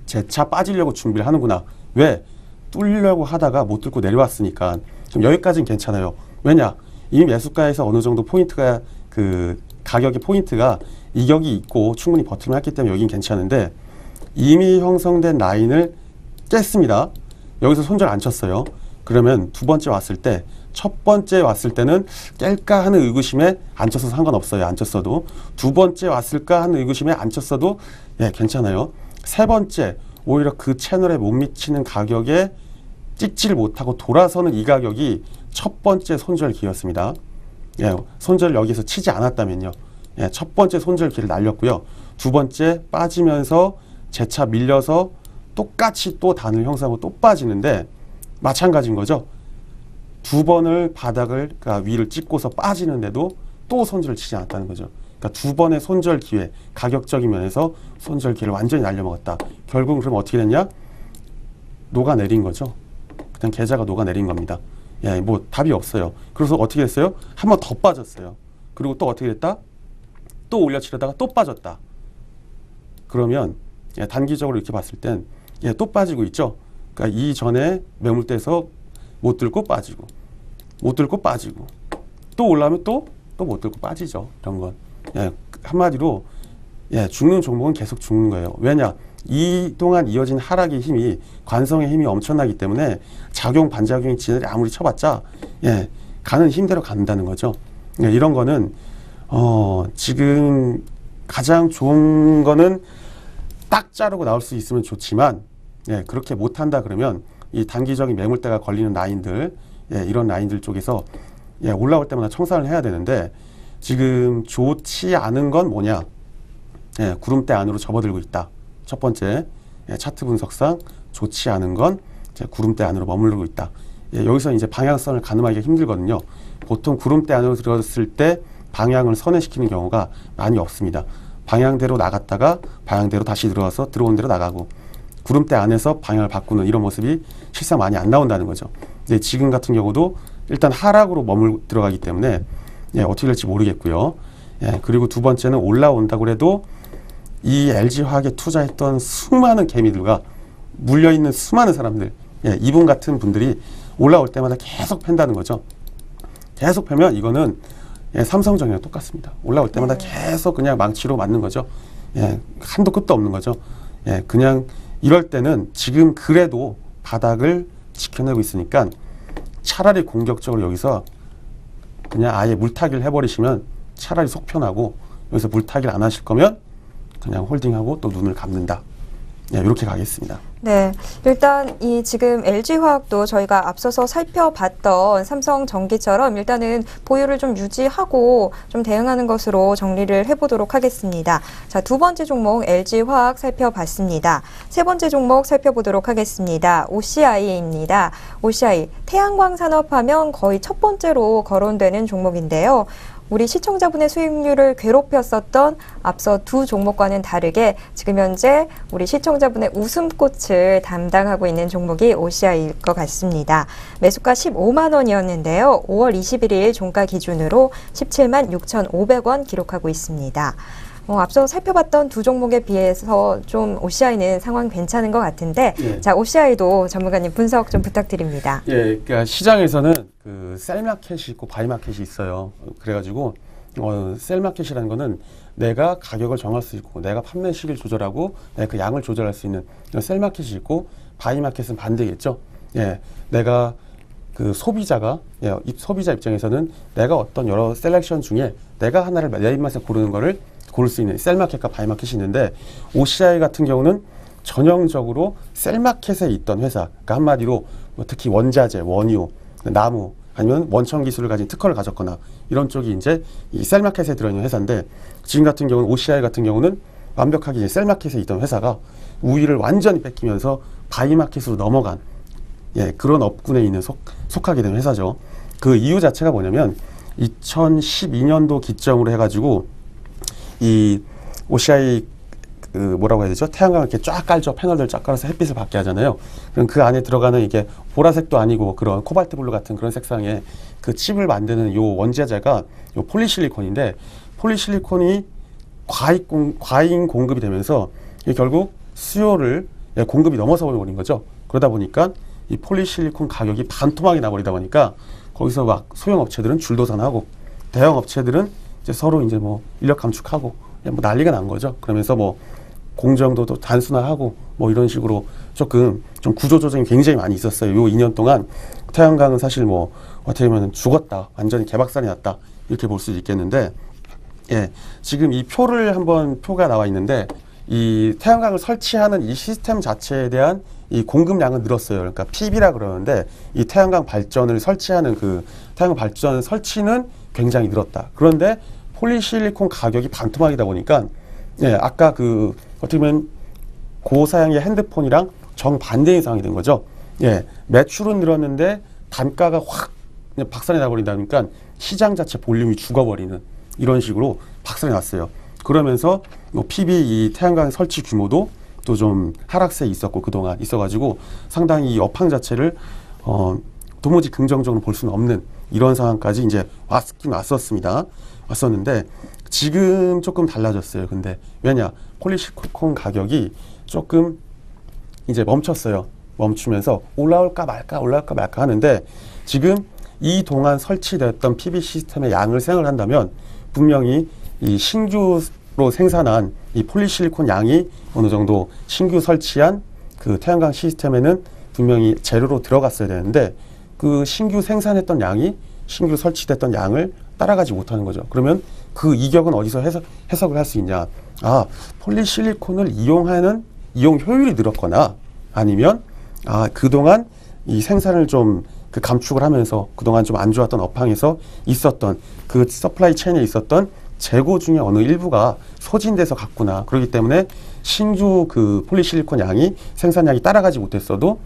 재차 빠지려고 준비를 하는구나. 왜? 뚫려고 하다가 못 뚫고 내려왔으니까. 지금 여기까지는 괜찮아요. 왜냐? 이미 매수가에서 어느 정도 포인트가 그 가격의 포인트가 이격이 있고 충분히 버틸만 했기 때문에 여긴 괜찮은데 이미 형성된 라인을 깼습니다. 여기서 손절 안 쳤어요. 그러면 두 번째 왔을 때 첫 번째 왔을 때는 깰까 하는 의구심에 안 쳤어도 상관없어요. 안 쳤어도. 두 번째 왔을까 하는 의구심에 안 쳤어도 예, 괜찮아요. 세 번째 오히려 그 채널에 못 미치는 가격에 찍지를 못하고 돌아서는 이 가격이 첫 번째 손절 기회였습니다. 예, 손절 여기서 치지 않았다면요. 예, 첫 번째 손절 기회를 날렸고요. 두 번째 빠지면서 재차 밀려서 똑같이 또 단을 형성하고 또 빠지는데 마찬가지인 거죠. 두 번을 바닥을 그러니까 위를 찍고서 빠지는데도 또 손절을 치지 않았다는 거죠. 그러니까 두 번의 손절 기회, 가격적인 면에서 손절 기회를 완전히 날려먹었다. 결국은 그럼 어떻게 됐냐? 녹아내린 거죠. 그냥 계좌가 녹아내린 겁니다. 예, 뭐 답이 없어요. 그래서 어떻게 됐어요? 한 번 더 빠졌어요. 그리고 또 어떻게 됐다? 또 올려치려다가 또 빠졌다. 그러면 예, 단기적으로 이렇게 봤을 땐 예, 또 빠지고 있죠. 그러니까 이전에 매물대에서 못 들고 빠지고 못 들고 빠지고 또 올라오면 또 못 들고 빠지죠. 이런 건 예, 한마디로 예, 죽는 종목은 계속 죽는 거예요. 왜냐? 이 동안 이어진 하락의 힘이 관성의 힘이 엄청나기 때문에 작용 반작용이 지ner이 아무리 쳐봤자 예, 가는 힘대로 간다는 거죠. 예, 이런 거는 지금 가장 좋은 거는 딱 자르고 나올 수 있으면 좋지만 예, 그렇게 못한다 그러면 이 단기적인 매물대가 걸리는 라인들 예, 이런 라인들 쪽에서 예, 올라올 때마다 청산을 해야 되는데 지금 좋지 않은 건 뭐냐? 예, 구름대 안으로 접어들고 있다. 첫 번째 예, 차트 분석상 좋지 않은 건 이제 구름대 안으로 머무르고 있다. 예, 여기서 이제 방향성을 가늠하기가 힘들거든요. 보통 구름대 안으로 들어갔을 때 방향을 선회시키는 경우가 많이 없습니다. 방향대로 나갔다가 방향대로 다시 들어와서 들어온 대로 나가고 구름대 안에서 방향을 바꾸는 이런 모습이 실상 많이 안 나온다는 거죠. 근데 지금 같은 경우도 일단 하락으로 들어가기 때문에 예, 어떻게 될지 모르겠고요. 예, 그리고 두 번째는 올라온다고 해도 이 LG화학에 투자했던 수많은 개미들과 물려있는 수많은 사람들 예, 이분 같은 분들이 올라올 때마다 계속 팬다는 거죠. 계속 패면 이거는 예, 삼성전이랑 똑같습니다. 올라올 때마다 계속 그냥 망치로 맞는 거죠. 예, 한도 끝도 없는 거죠. 예, 그냥 이럴 때는 지금 그래도 바닥을 지켜내고 있으니까 차라리 공격적으로 여기서 그냥 아예 물타기를 해버리시면 차라리 속 편하고 여기서 물타기를 안 하실 거면 그냥 홀딩하고 또 눈을 감는다. 네, 이렇게 가겠습니다. 네, 일단 이 지금 LG화학도 저희가 앞서서 살펴봤던 삼성전기처럼 일단은 보유를 좀 유지하고 좀 대응하는 것으로 정리를 해보도록 하겠습니다. 자, 두 번째 종목 LG화학 살펴봤습니다. 세 번째 종목 살펴보도록 하겠습니다. OCI입니다. OCI 태양광 산업 하면 거의 첫 번째로 거론되는 종목인데요. 우리 시청자분의 수익률을 괴롭혔었던 앞서 두 종목과는 다르게 지금 현재 우리 시청자분의 웃음꽃을 담당하고 있는 종목이 OCI일 것 같습니다. 매수가 15만 원이었는데요. 5월 21일 종가 기준으로 17만 6,500원 기록하고 있습니다. 앞서 살펴봤던 두 종목에 비해서 좀 OCI는 상황 괜찮은 것 같은데, 예. 자, OCI도 전문가님 분석 좀 부탁드립니다. 예, 그러니까 시장에서는 그 셀마켓이 있고 바이마켓이 있어요. 그래가지고 셀마켓이라는 거는 내가 가격을 정할 수 있고 내가 판매 시기를 조절하고 내가 그 양을 조절할 수 있는 이런 셀마켓이 있고, 바이마켓은 반대겠죠. 예, 내가 그 소비자가 소비자 입장에서는 내가 어떤 여러 셀렉션 중에 내가 하나를 내 입맛에 고르는 거를 고를 수 있는 셀마켓과 바이마켓이 있는데, OCI 같은 경우는 전형적으로 셀마켓에 있던 회사, 그러니까 한마디로 뭐 특히 원자재, 원유, 나무 아니면 원천 기술을 가진 특허를 가졌거나 이런 쪽이 이제 이 셀마켓에 들어있는 회사인데, 지금 같은 경우는 OCI 같은 경우는 완벽하게 이제 셀마켓에 있던 회사가 우위를 완전히 뺏기면서 바이마켓으로 넘어간 그런 업군에 있는 속하게 된 회사죠. 그 이유 자체가 뭐냐면 2012년도 기점으로 해가지고 이 OCI 그 뭐라고 해야 되죠? 태양광을 이렇게 쫙 깔죠. 패널들 쫙 깔아서 햇빛을 받게 하잖아요. 그럼 그 안에 들어가는 이게 보라색도 아니고 그런 코발트 블루 같은 그런 색상의 그 칩을 만드는 요 원자재가 요 폴리실리콘인데, 폴리실리콘이 과잉 공급이 되면서 이게 결국 수요를 공급이 넘어서 버린 거죠. 그러다 보니까 이 폴리실리콘 가격이 반토막이 나버리다 보니까 거기서 막 소형 업체들은 줄도산하고 대형 업체들은 이제 서로 이제 뭐 인력 감축하고 뭐 난리가 난 거죠. 그러면서 뭐 공정도도 단순화하고 뭐 이런 식으로 조금 좀 구조 조정이 굉장히 많이 있었어요. 요 2년 동안 태양광은 사실 뭐 어떻게 보면 죽었다, 완전히 개박살이 났다 이렇게 볼 수 있겠는데, 지금 이 표가 나와 있는데, 이 태양광을 설치하는 이 시스템 자체에 대한 이 공급량은 늘었어요. 그러니까 PB라 그러는데, 이 태양광 발전을 설치하는 그 태양광 발전 설치는 굉장히 늘었다. 그런데 폴리실리콘 가격이 반토막이다 보니까 아까 그 어떻게 보면 고사양의 핸드폰이랑 정반대의 상황이 된 거죠. 매출은 늘었는데 단가가 확 박살이 나버린다 보니까 시장 자체 볼륨이 죽어버리는 이런 식으로 박살이 났어요. 그러면서 뭐 PB 이 태양광 설치 규모도 또 좀 하락세에 있었고 그동안 있어가지고 상당히 이 업황 자체를 도무지 긍정적으로 볼 수는 없는 이런 상황까지 이제 왔었는데 지금 조금 달라졌어요. 근데 왜냐, 폴리실리콘 가격이 조금 이제 멈췄어요. 멈추면서 올라올까 말까 하는데, 지금 이 동안 설치됐던 PB 시스템의 양을 생각을 한다면 분명히 이 신규로 생산한 이 폴리실리콘 양이 어느 정도 신규 설치한 그 태양광 시스템에는 분명히 재료로 들어갔어야 되는데, 그 신규 생산했던 양이 신규 설치됐던 양을 따라가지 못하는 거죠. 그러면 그 이격은 어디서 해석을 할 수 있냐? 폴리실리콘을 이용 효율이 늘었거나, 아니면 그동안 이 생산을 좀 그 감축을 하면서 그동안 좀 안 좋았던 업황에서 있었던 그 서플라이 체인에 있었던 재고 중에 어느 일부가 소진돼서 갔구나. 그렇기 때문에 신규 그 폴리실리콘 양이 생산량이 따라가지 못했어도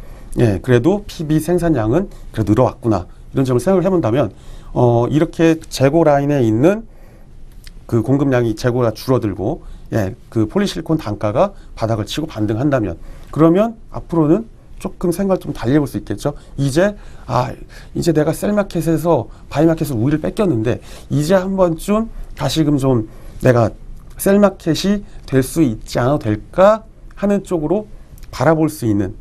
그래도 PB 생산량은 그래도 늘어왔구나. 이런 점을 생각을 해본다면 이렇게 재고 라인에 있는 그 공급량이 재고가 줄어들고 그 폴리실리콘 단가가 바닥을 치고 반등한다면, 그러면 앞으로는 조금 생각을 좀 달리 해볼 수 있겠죠. 이제 내가 셀마켓에서 바이마켓에서 우위를 뺏겼는데 이제 한 번쯤 다시금 좀 내가 셀마켓이 될 수 있지 않아도 될까 하는 쪽으로 바라볼 수 있는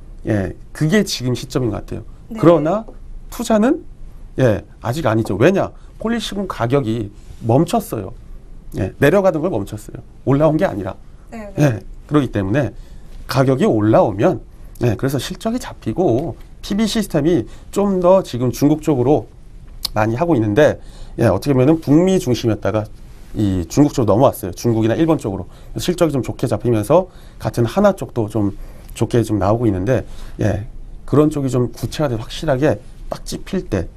그게 지금 시점인 것 같아요. 네. 그러나 투자는 아직 아니죠. 왜냐, 폴리실리콘 가격이 멈췄어요. 내려가던 걸 멈췄어요. 올라온 게 아니라. 그렇기 때문에 가격이 올라오면 그래서 실적이 잡히고 PB 시스템이 좀 더 지금 중국 쪽으로 많이 하고 있는데, 어떻게 보면은 북미 중심이었다가 이 중국 쪽으로 넘어왔어요. 중국이나 일본 쪽으로. 실적이 좀 좋게 잡히면서 같은 하나 쪽도 좀 좋게 좀 나오고 있는데, 그런 쪽이 좀 구체화돼 확실하게 딱 찝힐 때,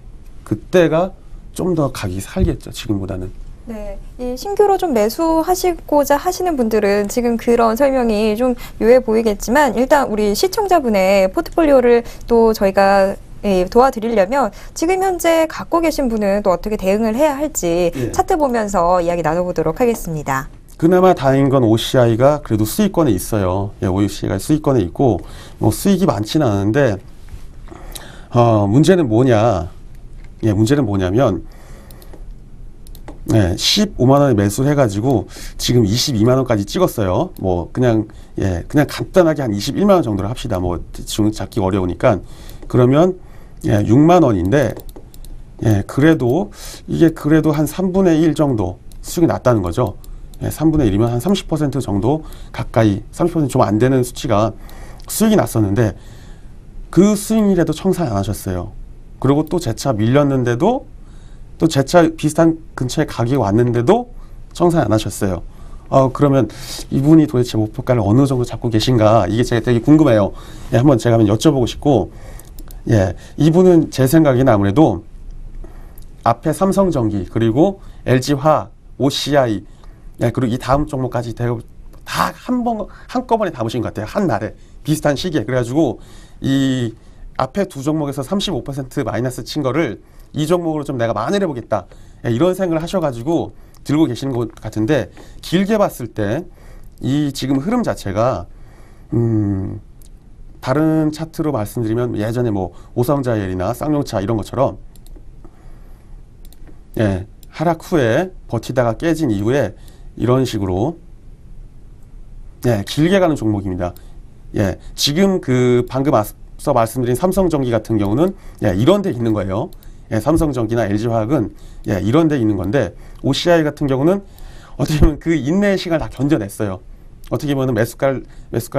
그때가 좀 더 각이 살겠죠, 지금보다는. 네, 이 신규로 좀 매수하시고자 하시는 분들은 지금 그런 설명이 좀 묘해 보이겠지만, 일단 우리 시청자분의 포트폴리오를 또 저희가 예, 도와드리려면 지금 현재 갖고 계신 분은 또 어떻게 대응을 해야 할지 예. 차트 보면서 이야기 나눠보도록 하겠습니다. 그나마 다행인 건 OCI가 그래도 수익권에 있어요. 예, OCI가 수익권에 있고 뭐 수익이 많지는 않은데 문제는 뭐냐? 예, 문제는 뭐냐면 15만 원에 매수해가지고 지금 22만 원까지 찍었어요. 뭐 그냥 간단하게 한 21만 원 정도를 합시다. 뭐 대충 잡기 어려우니까 그러면 6만 원인데 그래도 이게 그래도 한 3분의 1 정도 수익이 났다는 거죠. 3분의 1이면 한 30% 정도 가까이 30% 좀 안 되는 수치가 수익이 났었는데 그 수익률에도 청산 안 하셨어요. 그리고 또 제 차 밀렸는데도 또 제 차 비슷한 근처에 가격이 왔는데도 청산 안 하셨어요. 그러면 이분이 도대체 목표가를 어느 정도 잡고 계신가 이게 제가 되게 궁금해요. 한번 제가 한번 여쭤보고 싶고 이분은 제 생각에는 아무래도 앞에 삼성전기 그리고 LG화학, OCI 그리고 이 다음 종목까지 다 한꺼번에 담으신 것 같아요. 한 날에 비슷한 시기에. 그래가지고 이 앞에 두 종목에서 35% 마이너스 친 거를 이 종목으로 좀 내가 만회를 해보겠다 이런 생각을 하셔가지고 들고 계시는 것 같은데 길게 봤을 때 이 지금 흐름 자체가 다른 차트로 말씀드리면 예전에 뭐 오성자헬이나 쌍용차 이런 것처럼 하락 후에 버티다가 깨진 이후에 이런 식으로 길게 가는 종목입니다. 지금 그 방금 앞서 말씀드린 삼성전기 같은 경우는 이런 데 있는 거예요. 삼성전기나 LG화학은 이런 데 있는 건데 OCI 같은 경우는 어떻게 보면 그 인내의 시간을 다 견뎌냈어요. 어떻게 보면 매수가를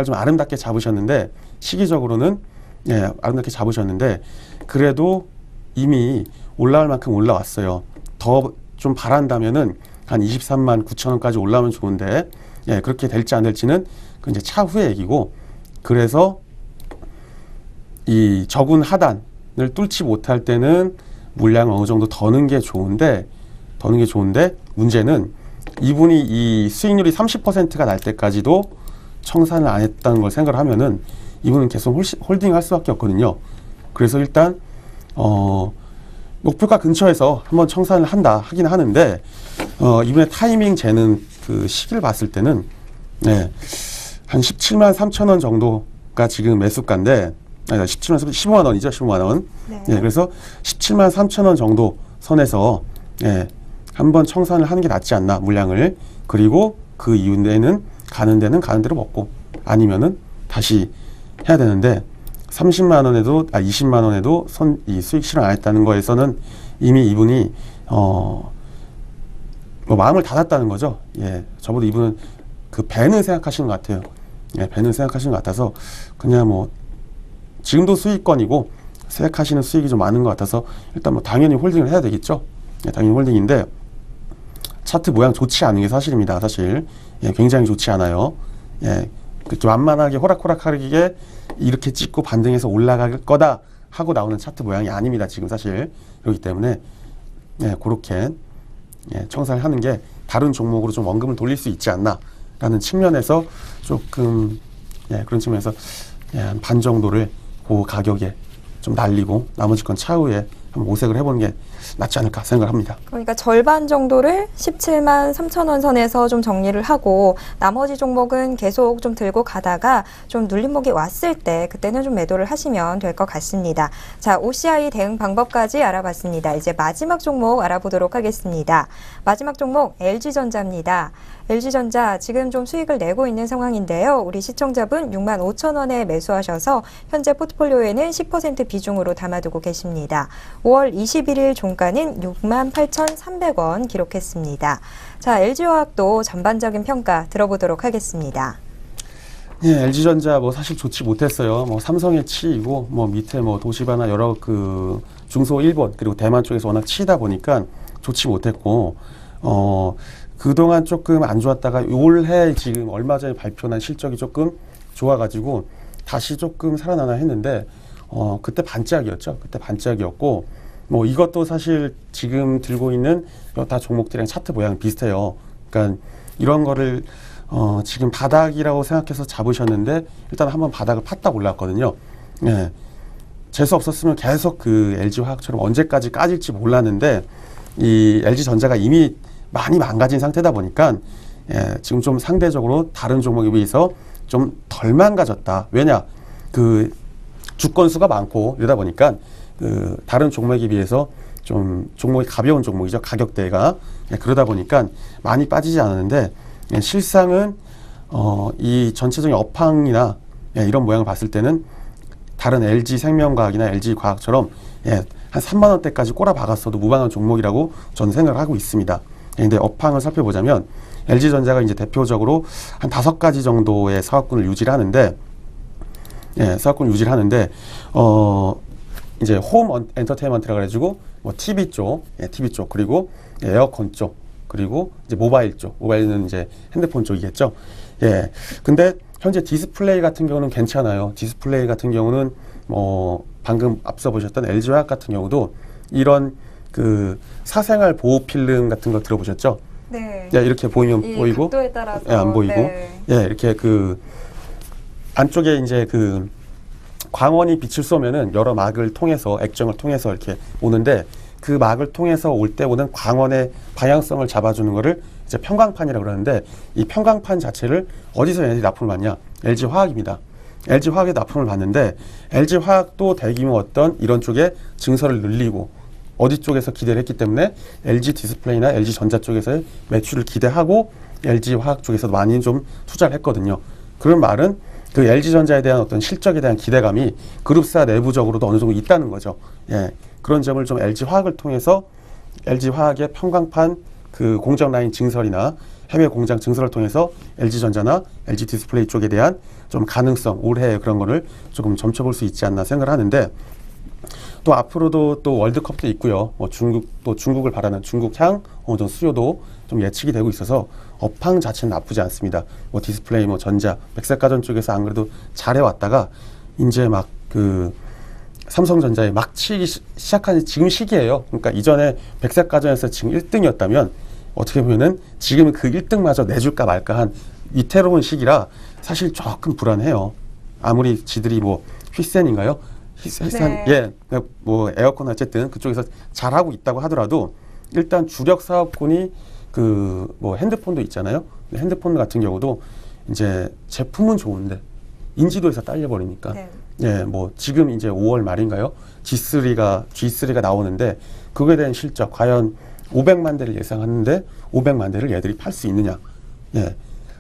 좀 아름답게 잡으셨는데 시기적으로는 아름답게 잡으셨는데 그래도 이미 올라올 만큼 올라왔어요. 더 좀 바란다면은 한 23만 9천 원까지 올라오면 좋은데 그렇게 될지 안 될지는 그 이제 차후의 얘기고 그래서 이 적은 하단을 뚫지 못할 때는 물량을 어느 정도 더는 게 좋은데 문제는 이분이 이 수익률이 30%가 날 때까지도 청산을 안 했다는 걸 생각을 하면은 이분은 계속 홀딩할 수밖에 없거든요. 그래서 일단 목표가 근처에서 한번 청산을 하긴 하는데 이번에 타이밍 재는 그 시기를 봤을 때는 한 17만 3천 원 정도가 지금 매수가인데 15만 원이죠. 15만 원. 그래서 17만 3천 원 정도 선에서 한번 청산을 하는 게 낫지 않나 물량을. 그리고 그 이후에는 가는 대로 먹고 아니면은 다시 해야 되는데 30만 원에도 20만 원에도 이 수익 실현 안 했다는 거에서는 이미 이분이 뭐 마음을 닫았다는 거죠. 저보다 이분은 그 배는 생각하시는 것 같아요. 배는 생각하시는 것 같아서 그냥 뭐 지금도 수익권이고 생각하시는 수익이 좀 많은 것 같아서 일단 뭐 당연히 홀딩을 해야 되겠죠. 당연히 홀딩인데 차트 모양 좋지 않은 게 사실입니다. 사실 굉장히 좋지 않아요. 그렇게 완만하게 호락호락하게 이렇게 찍고 반등해서 올라갈 거다 하고 나오는 차트 모양이 아닙니다. 지금 사실 그렇기 때문에 그렇게 청산을 하는 게 다른 종목으로 좀 원금을 돌릴 수 있지 않나라는 측면에서 조금 그런 측면에서 한 반 정도를 그 가격에 좀 날리고 나머지 건 차후에 한번 모색을 해보는 게 낫지 않을까 생각을 합니다. 그러니까 절반 정도를 17만 3천 원 선에서 좀 정리를 하고 나머지 종목은 계속 좀 들고 가다가 좀 눌림목이 왔을 때 그때는 좀 매도를 하시면 될 것 같습니다. 자, OCI 대응 방법까지 알아봤습니다. 이제 마지막 종목 알아보도록 하겠습니다. 마지막 종목 LG전자입니다. LG전자 지금 좀 수익을 내고 있는 상황인데요. 우리 시청자분 6만 5천 원에 매수하셔서 현재 포트폴리오에는 10% 비중으로 담아두고 계십니다. 5월 21일 종가는 6만 8,300원 기록했습니다. 자, LG화학도 전반적인 평가 들어보도록 하겠습니다. LG전자 뭐 사실 좋지 못했어요. 뭐 삼성의 치이고 뭐 밑에 뭐 도시바나 여러 그 중소 일본 그리고 대만 쪽에서 워낙 치이다 보니까 좋지 못했고 그동안 조금 안 좋았다가 올해 지금 얼마 전에 발표한 실적이 조금 좋아가지고 다시 조금 살아나나 했는데 그때 반짝이었죠. 그때 반짝이었고 뭐 이것도 사실 지금 들고 있는 다 종목들이랑 차트 모양이 비슷해요. 그러니까 이런 거를 지금 바닥이라고 생각해서 잡으셨는데 일단 한번 바닥을 팠다 올랐거든요. 재수 없었으면 계속 그 LG화학처럼 언제까지 까질지 몰랐는데 이 LG전자가 이미 많이 망가진 상태다 보니까 지금 좀 상대적으로 다른 종목에 비해서 좀 덜 망가졌다. 왜냐? 그 주권 수가 많고 이러다 보니까 그 다른 종목에 비해서 좀 종목이 가벼운 종목이죠. 가격대가. 그러다 보니까 많이 빠지지 않았는데 실상은 이 전체적인 업황이나 이런 모양을 봤을 때는 다른 LG생명과학이나 LG과학처럼 한 3만 원대까지 꼬라박았어도 무방한 종목이라고 저는 생각을 하고 있습니다. 근데 업황을 살펴보자면 LG전자가 이제 대표적으로 한 5가지 정도의 사업군을 유지를 하는데 사업군을 유지를 하는데 이제 홈 엔터테인먼트라 그래가지고 뭐 TV 쪽, TV 쪽 그리고 에어컨 쪽 그리고 이제 모바일 쪽, 모바일은 이제 핸드폰 쪽이겠죠. 근데 현재 디스플레이 같은 경우는 괜찮아요. 디스플레이 같은 경우는 방금 앞서 보셨던 LG화학 같은 경우도 이런 그 사생활 보호 필름 같은 거 들어보셨죠? 네. 이렇게 보이면 보이고, 각도에 따라서 안 보이고, 이렇게 그 안쪽에 이제 그 광원이 빛을 쏘면은 여러 막을 통해서 액정을 통해서 이렇게 오는데 그 막을 통해서 올 때 오는 광원의 방향성을 잡아주는 거를 이제 편광판이라고 그러는데 이 편광판 자체를 어디서 얘네들이 납품을 받냐? LG화학입니다. LG화학에 납품을 받는데 LG화학도 대규모 어떤 이런 쪽에 증설을 늘리고 어디 쪽에서 기대를 했기 때문에 LG디스플레이나 LG전자 쪽에서의 매출을 기대하고 LG화학 쪽에서 많이 좀 투자를 했거든요. 그런 말은 그 LG전자에 대한 어떤 실적에 대한 기대감이 그룹사 내부적으로도 어느 정도 있다는 거죠. 그런 점을 좀 LG화학을 통해서 LG화학의 편광판 그 공정 라인 증설이나 해외 공장 증설을 통해서 LG전자나 LG디스플레이 쪽에 대한 좀 가능성, 올해 그런 거를 조금 점쳐볼 수 있지 않나 생각을 하는데 또 앞으로도 또 월드컵도 있고요. 뭐 중국을 바라는 중국향 어느 정도 수요도 좀 예측이 되고 있어서 업황 자체는 나쁘지 않습니다. 뭐 디스플레이, 뭐 전자, 백색가전 쪽에서 안 그래도 잘해왔다가 이제 막 그 삼성전자에 막 치기 시작한 지금 시기예요. 그러니까 이전에 백색가전에서 지금 1등이었다면 어떻게 보면은 지금 그 1등마저 내줄까 말까 한 위태로운 시기라 사실 조금 불안해요. 아무리 지들이 뭐 휘센인가요? 뭐 에어컨 어쨌든 그쪽에서 잘하고 있다고 하더라도 일단 주력 사업군이 그 뭐 핸드폰도 있잖아요. 핸드폰 같은 경우도 이제 제품은 좋은데 인지도에서 딸려버리니까 뭐 지금 이제 5월 말인가요? G3가 나오는데 그거에 대한 실적 과연 500만 대를 예상하는데 500만 대를 얘들이 팔 수 있느냐?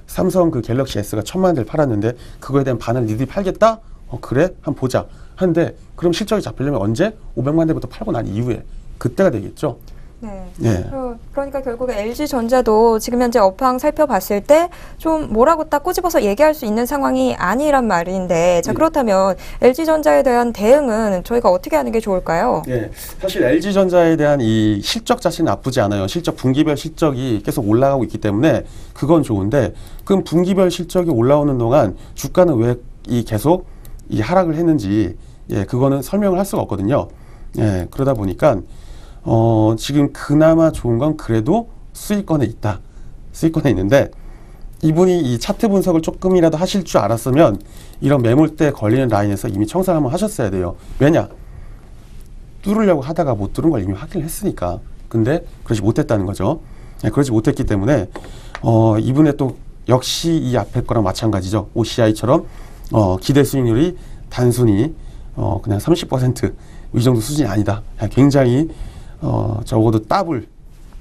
삼성 그 갤럭시 S가 1000만 대를 팔았는데 그거에 대한 반을 니들이 팔겠다? 그래? 한번 보자. 한데 그럼 실적이 잡히려면 언제? 500만 대부터 팔고 난 이후에 그때가 되겠죠. 그러니까 결국에 LG전자도 지금 현재 업황 살펴봤을 때 좀 뭐라고 딱 꼬집어서 얘기할 수 있는 상황이 아니란 말인데 자 그렇다면 LG전자에 대한 대응은 저희가 어떻게 하는 게 좋을까요? 사실 LG전자에 대한 이 실적 자체는 나쁘지 않아요. 실적 분기별 실적이 계속 올라가고 있기 때문에 그건 좋은데 그럼 분기별 실적이 올라오는 동안 주가는 왜 계속 이 하락을 했는지 그거는 설명을 할 수가 없거든요. 그러다 보니까 지금 그나마 좋은 건 그래도 수익권에 있다. 수익권에 있는데 이분이 이 차트 분석을 조금이라도 하실 줄 알았으면 이런 매물대 걸리는 라인에서 이미 청산을 한번 하셨어야 돼요. 왜냐? 뚫으려고 하다가 못 뚫은 걸 이미 확인을 했으니까. 근데 그러지 못했다는 거죠. 그러지 못했기 때문에 이분의 또 역시 이 앞에 거랑 마찬가지죠. OCI처럼 기대 수익률이 단순히 그냥 30% 이 정도 수준이 아니다. 굉장히 적어도 더블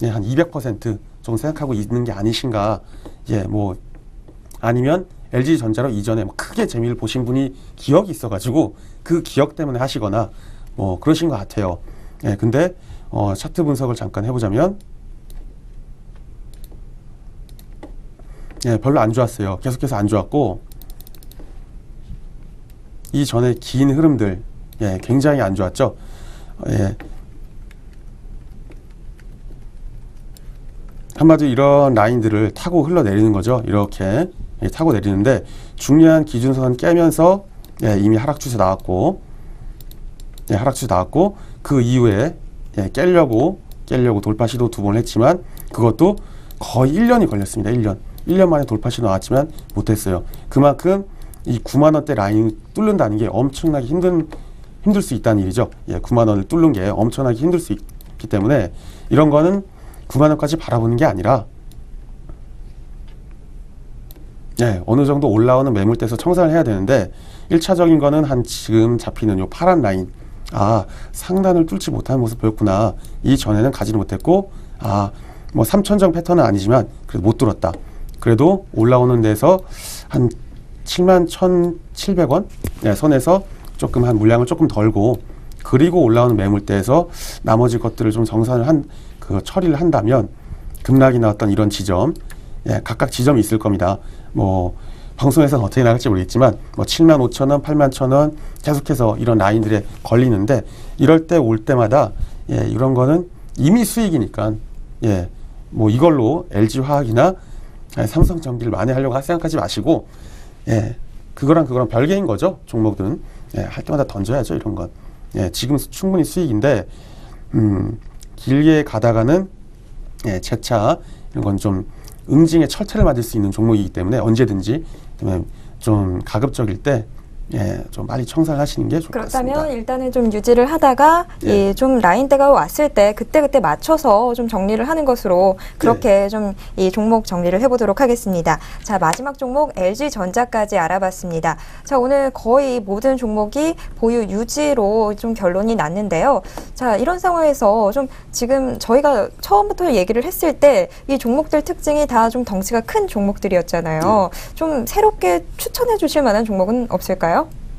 한 200% 정도 생각하고 있는 게 아니신가. 뭐 아니면 LG전자로 이전에 뭐 크게 재미를 보신 분이 기억이 있어가지고 그 기억 때문에 하시거나 뭐 그러신 것 같아요. 근데 차트 분석을 잠깐 해보자면 별로 안 좋았어요. 계속해서 안 좋았고 이전에 긴 흐름들 굉장히 안 좋았죠. 한마디로 이런 라인들을 타고 흘러내리는 거죠. 이렇게 타고 내리는데 중요한 기준선 깨면서 이미 하락 추세 나왔고 하락 추세 나왔고 그 이후에 깨려고 돌파 시도 2번 했지만 그것도 거의 1년이 걸렸습니다. 1년 만에 돌파 시도 나왔지만 못했어요. 그만큼 이 9만 원대 라인 뚫는다는 게 엄청나게 힘든 힘들 수 있다는 일이죠. 예, 9만 원을 뚫는 게 엄청나게 힘들 수 있기 때문에 이런 거는 9만 원까지 바라보는 게 아니라 예, 어느 정도 올라오는 매물대에서 청산을 해야 되는데 1차적인 거는 한 지금 잡히는 요 파란 라인, 아, 상단을 뚫지 못하는 모습 보였구나. 이 전에는 가지를 못했고, 아, 뭐 3천정 패턴은 아니지만 그래도 못 뚫었다. 그래도 올라오는 데서 한 7만 1,700원 네, 선에서 조금 한 물량을 조금 덜고, 그리고 올라오는 매물대에서 나머지 것들을 좀 정산을 처리를 한다면 급락이 나왔던 이런 지점, 예, 각각 지점이 있을 겁니다. 뭐 방송에서는 어떻게 나갈지 모르겠지만 뭐 7만 5천 원, 8만 1천 원 계속해서 이런 라인들에 걸리는데, 이럴 때 올 때마다 예, 이런 거는 이미 수익이니까 예, 뭐 이걸로 LG화학이나 삼성전기를 만회하려고 생각하지 마시고, 예, 그거랑 별개인 거죠. 종목들은 예, 할 때마다 던져야죠. 이런 건 예, 지금 충분히 수익인데 길게 가다가는 예, 재차 이런 건 좀 응징의 철퇴를 맞을 수 있는 종목이기 때문에 언제든지 좀 가급적일 때 예, 좀 빨리 청산을 하시는 게 좋을 것 같습니다. 그렇다면 일단은 좀 유지를 하다가 예. 이 좀 라인대가 왔을 때 그때 맞춰서 좀 정리를 하는 것으로 그렇게 좀 이 종목 정리를 해보도록 하겠습니다. 자, 마지막 종목 LG전자까지 알아봤습니다. 자, 오늘 거의 모든 종목이 보유 유지로 좀 결론이 났는데요. 자, 이런 상황에서 좀 지금 저희가 처음부터 얘기를 했을 때 이 종목들 특징이 다 좀 덩치가 큰 종목들이었잖아요. 좀 새롭게 추천해 주실 만한 종목은 없을까요?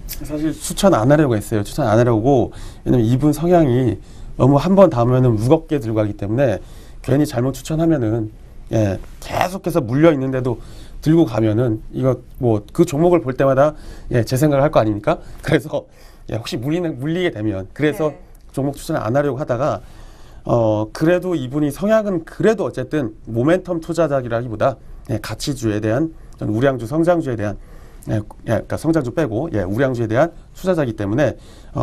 사실 추천 안 하려고 했어요. 추천 안 하려고. 왜냐면 이분 성향이 너무 한 번 담으면은 무겁게 들고 가기 때문에 괜히 잘못 추천하면은 예, 계속해서 물려 있는데도 들고 가면은 이거 뭐 그 종목을 볼 때마다 예, 제 생각을 할 거 아닙니까? 그래서 예, 혹시 물리게 되면 그래서 네. 종목 추천을 안 하려고 하다가 그래도 이분이 성향은 그래도 어쨌든 모멘텀 투자자기라기보다 예, 가치주에 대한 우량주, 성장주에 대한 예, 그러니까 성장주 빼고 예, 우량주에 대한 투자자이기 때문에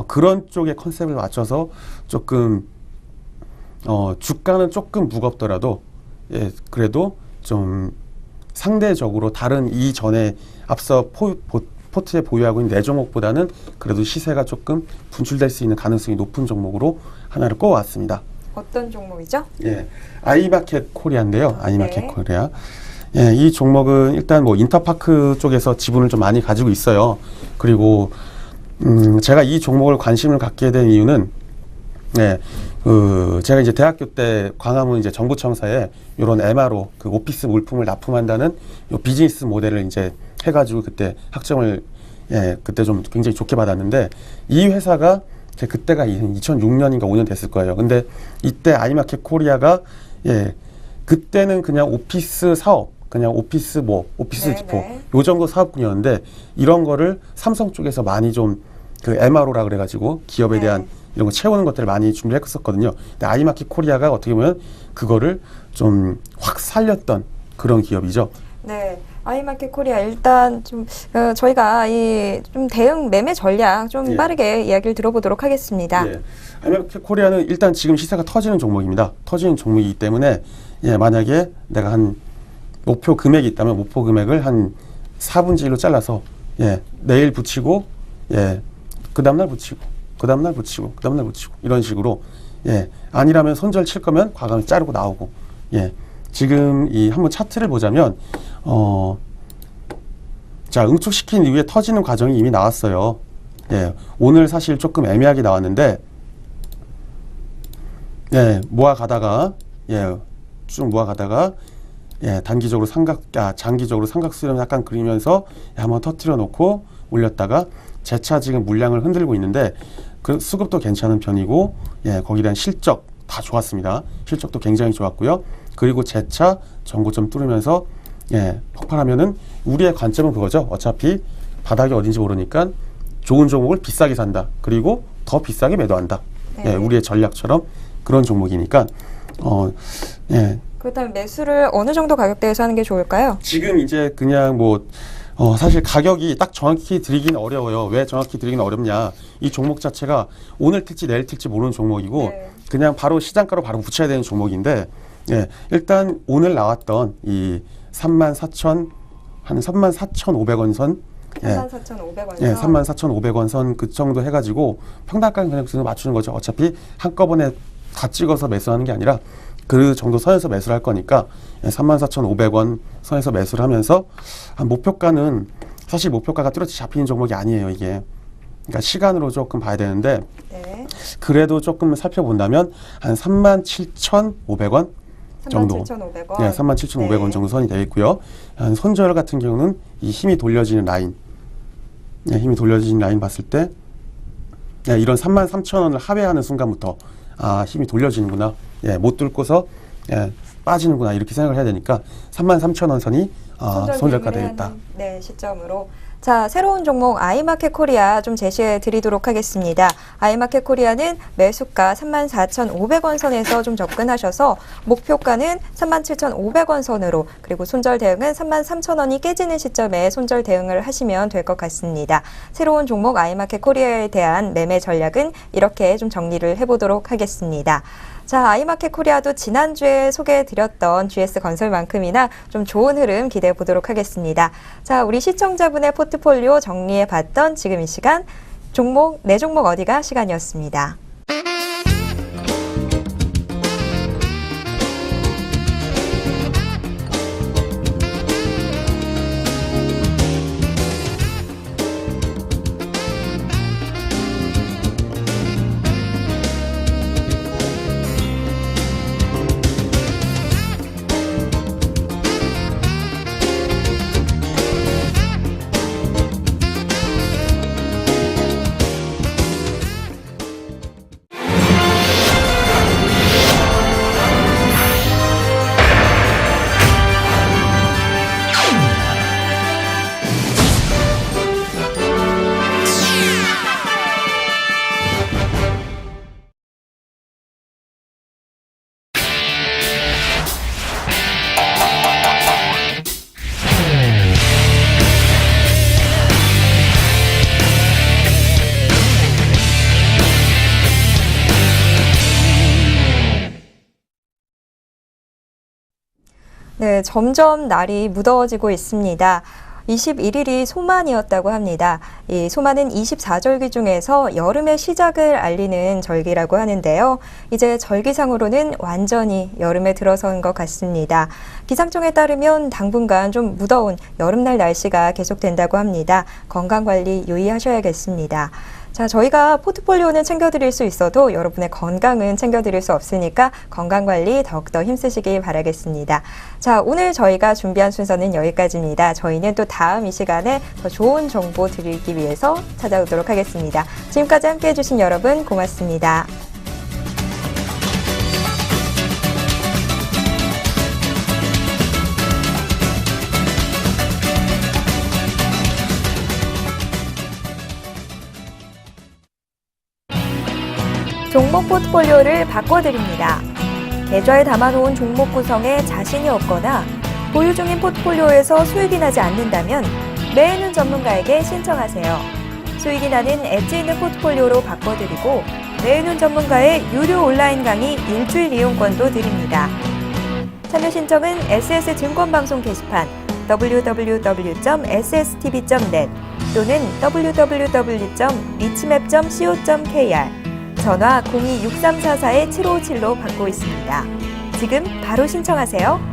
그런 쪽의 컨셉을 맞춰서 조금 주가는 조금 무겁더라도 예, 그래도 좀 상대적으로 다른 이전에 앞서 포트에 보유하고 있는 4종목보다는 그래도 시세가 조금 분출될 수 있는 가능성이 높은 종목으로 하나를 꼽아왔습니다. 어떤 종목이죠? 예, 아이마켓 코리아인데요. 아이마켓 네. 코리아. 예, 이 종목은 일단 뭐 인터파크 쪽에서 지분을 좀 많이 가지고 있어요. 그리고 제가 이 종목을 관심을 갖게 된 이유는 예, 제가 이제 대학교 때 광화문 이제 정부청사에 이런 MRO 그 오피스 물품을 납품한다는 요 비즈니스 모델을 이제 해가지고 그때 학점을 예, 그때 좀 굉장히 좋게 받았는데, 이 회사가 그때가 2006년인가 5년 됐을 거예요. 근데 이때 아이마켓 코리아가 예, 그때는 그냥 오피스 사업, 그냥 오피스 네, 디포 네. 요 정도 사업군이었는데, 이런 거를 삼성 쪽에서 많이 좀 그 MRO라 그래가지고 기업에 네. 대한 이런 거 채우는 것들을 많이 준비를 했었거든요. 근데 아이마켓 코리아가 어떻게 보면 그거를 좀 확 살렸던 그런 기업이죠. 네. 아이마켓 코리아 일단 좀 저희가 이 좀 대응 매매 전략 좀 예. 빠르게 이야기를 들어보도록 하겠습니다. 예. 아이마켓 코리아는 일단 지금 시세가 터지는 종목입니다. 터지는 종목이기 때문에 예, 만약에 내가 한 목표 금액이 있다면 목표 금액을 한 4분의 1로 잘라서 예, 내일 붙이고 예, 그 다음날 붙이고 그 다음날 붙이고 그 다음날 붙이고 이런 식으로 예, 아니라면 손절 칠 거면 과감히 자르고 나오고 예, 지금 이 한번 차트를 보자면 자, 응축시킨 이후에 터지는 과정이 이미 나왔어요. 예, 오늘 사실 조금 애매하게 나왔는데 예, 모아가다가 예, 쭉 모아가다가 예, 단기적으로 장기적으로 삼각 수렴 약간 그리면서 한번 터트려 놓고 올렸다가 재차 지금 물량을 흔들고 있는데, 그 수급도 괜찮은 편이고 예, 거기에 대한 실적 다 좋았습니다. 실적도 굉장히 좋았고요. 그리고 재차 전고점 뚫으면서 예, 폭발하면은 우리의 관점은 그거죠. 어차피 바닥이 어딘지 모르니까 좋은 종목을 비싸게 산다. 그리고 더 비싸게 매도한다. 네. 예, 우리의 전략처럼 그런 종목이니까 예. 그렇다면 매수를 어느 정도 가격대에서 하는 게 좋을까요? 지금 이제 그냥 사실 가격이 딱 정확히 드리긴 어려워요. 왜 정확히 드리긴 어렵냐? 이 종목 자체가 오늘 틀지 내일 틀지 모르는 종목이고 네. 그냥 바로 시장가로 바로 붙여야 되는 종목인데 예, 일단 오늘 나왔던 이 34,500원 선 예. 34,500원. 예, 34,500원 선 그 정도 해가지고 평단가 그냥 맞추는 거죠. 어차피 한꺼번에 다 찍어서 매수하는 게 아니라 그 정도 선에서 매수를 할 거니까 34,500원 선에서 매수를 하면서 목표가는 사실 목표가가 뚜렷이 잡히는 종목이 아니에요, 이게. 그러니까 시간으로 조금 봐야 되는데 네. 그래도 조금 살펴본다면 한 37,500원 정도. 37,500원. 네, 37,500원 네. 정도 선이 되어 있고요. 한 손절 같은 경우는 이 힘이 돌려지는 라인. 네, 힘이 돌려지는 라인 봤을 때 네, 이런 33,000원을 하회하는 순간부터 힘이 돌려지는구나. 예, 못 뚫고서 빠지는구나. 이렇게 생각을 해야 되니까 33,000원 선이 손절가 되겠다. 네, 시점으로. 자, 새로운 종목 아이마켓 코리아 좀 제시해 드리도록 하겠습니다. 아이마켓 코리아는 매수가 34,500원 선에서 좀 접근하셔서 목표가는 37,500원 선으로 그리고 손절 대응은 33,000원이 깨지는 시점에 손절 대응을 하시면 될 것 같습니다. 새로운 종목 아이마켓 코리아에 대한 매매 전략은 이렇게 좀 정리를 해보도록 하겠습니다. 자, 아이마켓 코리아도 지난주에 소개해드렸던 GS건설만큼이나 좀 좋은 흐름 기대해 보도록 하겠습니다. 자, 우리 시청자분의 포트폴리오 정리해봤던 지금 이 시간 네 종목 어디가 시간이었습니다. 네, 점점 날이 무더워지고 있습니다. 21일이 소만이었다고 합니다. 이 소만은 24절기 중에서 여름의 시작을 알리는 절기라고 하는데요. 이제 절기상으로는 완전히 여름에 들어선 것 같습니다. 기상청에 따르면 당분간 좀 무더운 여름날 날씨가 계속된다고 합니다. 건강관리 유의하셔야겠습니다. 자, 저희가 포트폴리오는 챙겨드릴 수 있어도 여러분의 건강은 챙겨드릴 수 없으니까 건강관리 더욱더 힘쓰시길 바라겠습니다. 자, 오늘 저희가 준비한 순서는 여기까지입니다. 저희는 또 다음 이 시간에 더 좋은 정보 드리기 위해서 찾아오도록 하겠습니다. 지금까지 함께해 주신 여러분 고맙습니다. 종목 포트폴리오를 바꿔드립니다. 계좌에 담아놓은 종목 구성에 자신이 없거나 보유 중인 포트폴리오에서 수익이 나지 않는다면 매해는 전문가에게 신청하세요. 수익이 나는 엣지 있는 포트폴리오로 바꿔드리고 매해는 전문가의 유료 온라인 강의 일주일 이용권도 드립니다. 참여 신청은 SS증권방송 게시판 www.sstv.net 또는 www.리치맵.co.kr 전화 02-6344-7557로 받고 있습니다. 지금 바로 신청하세요.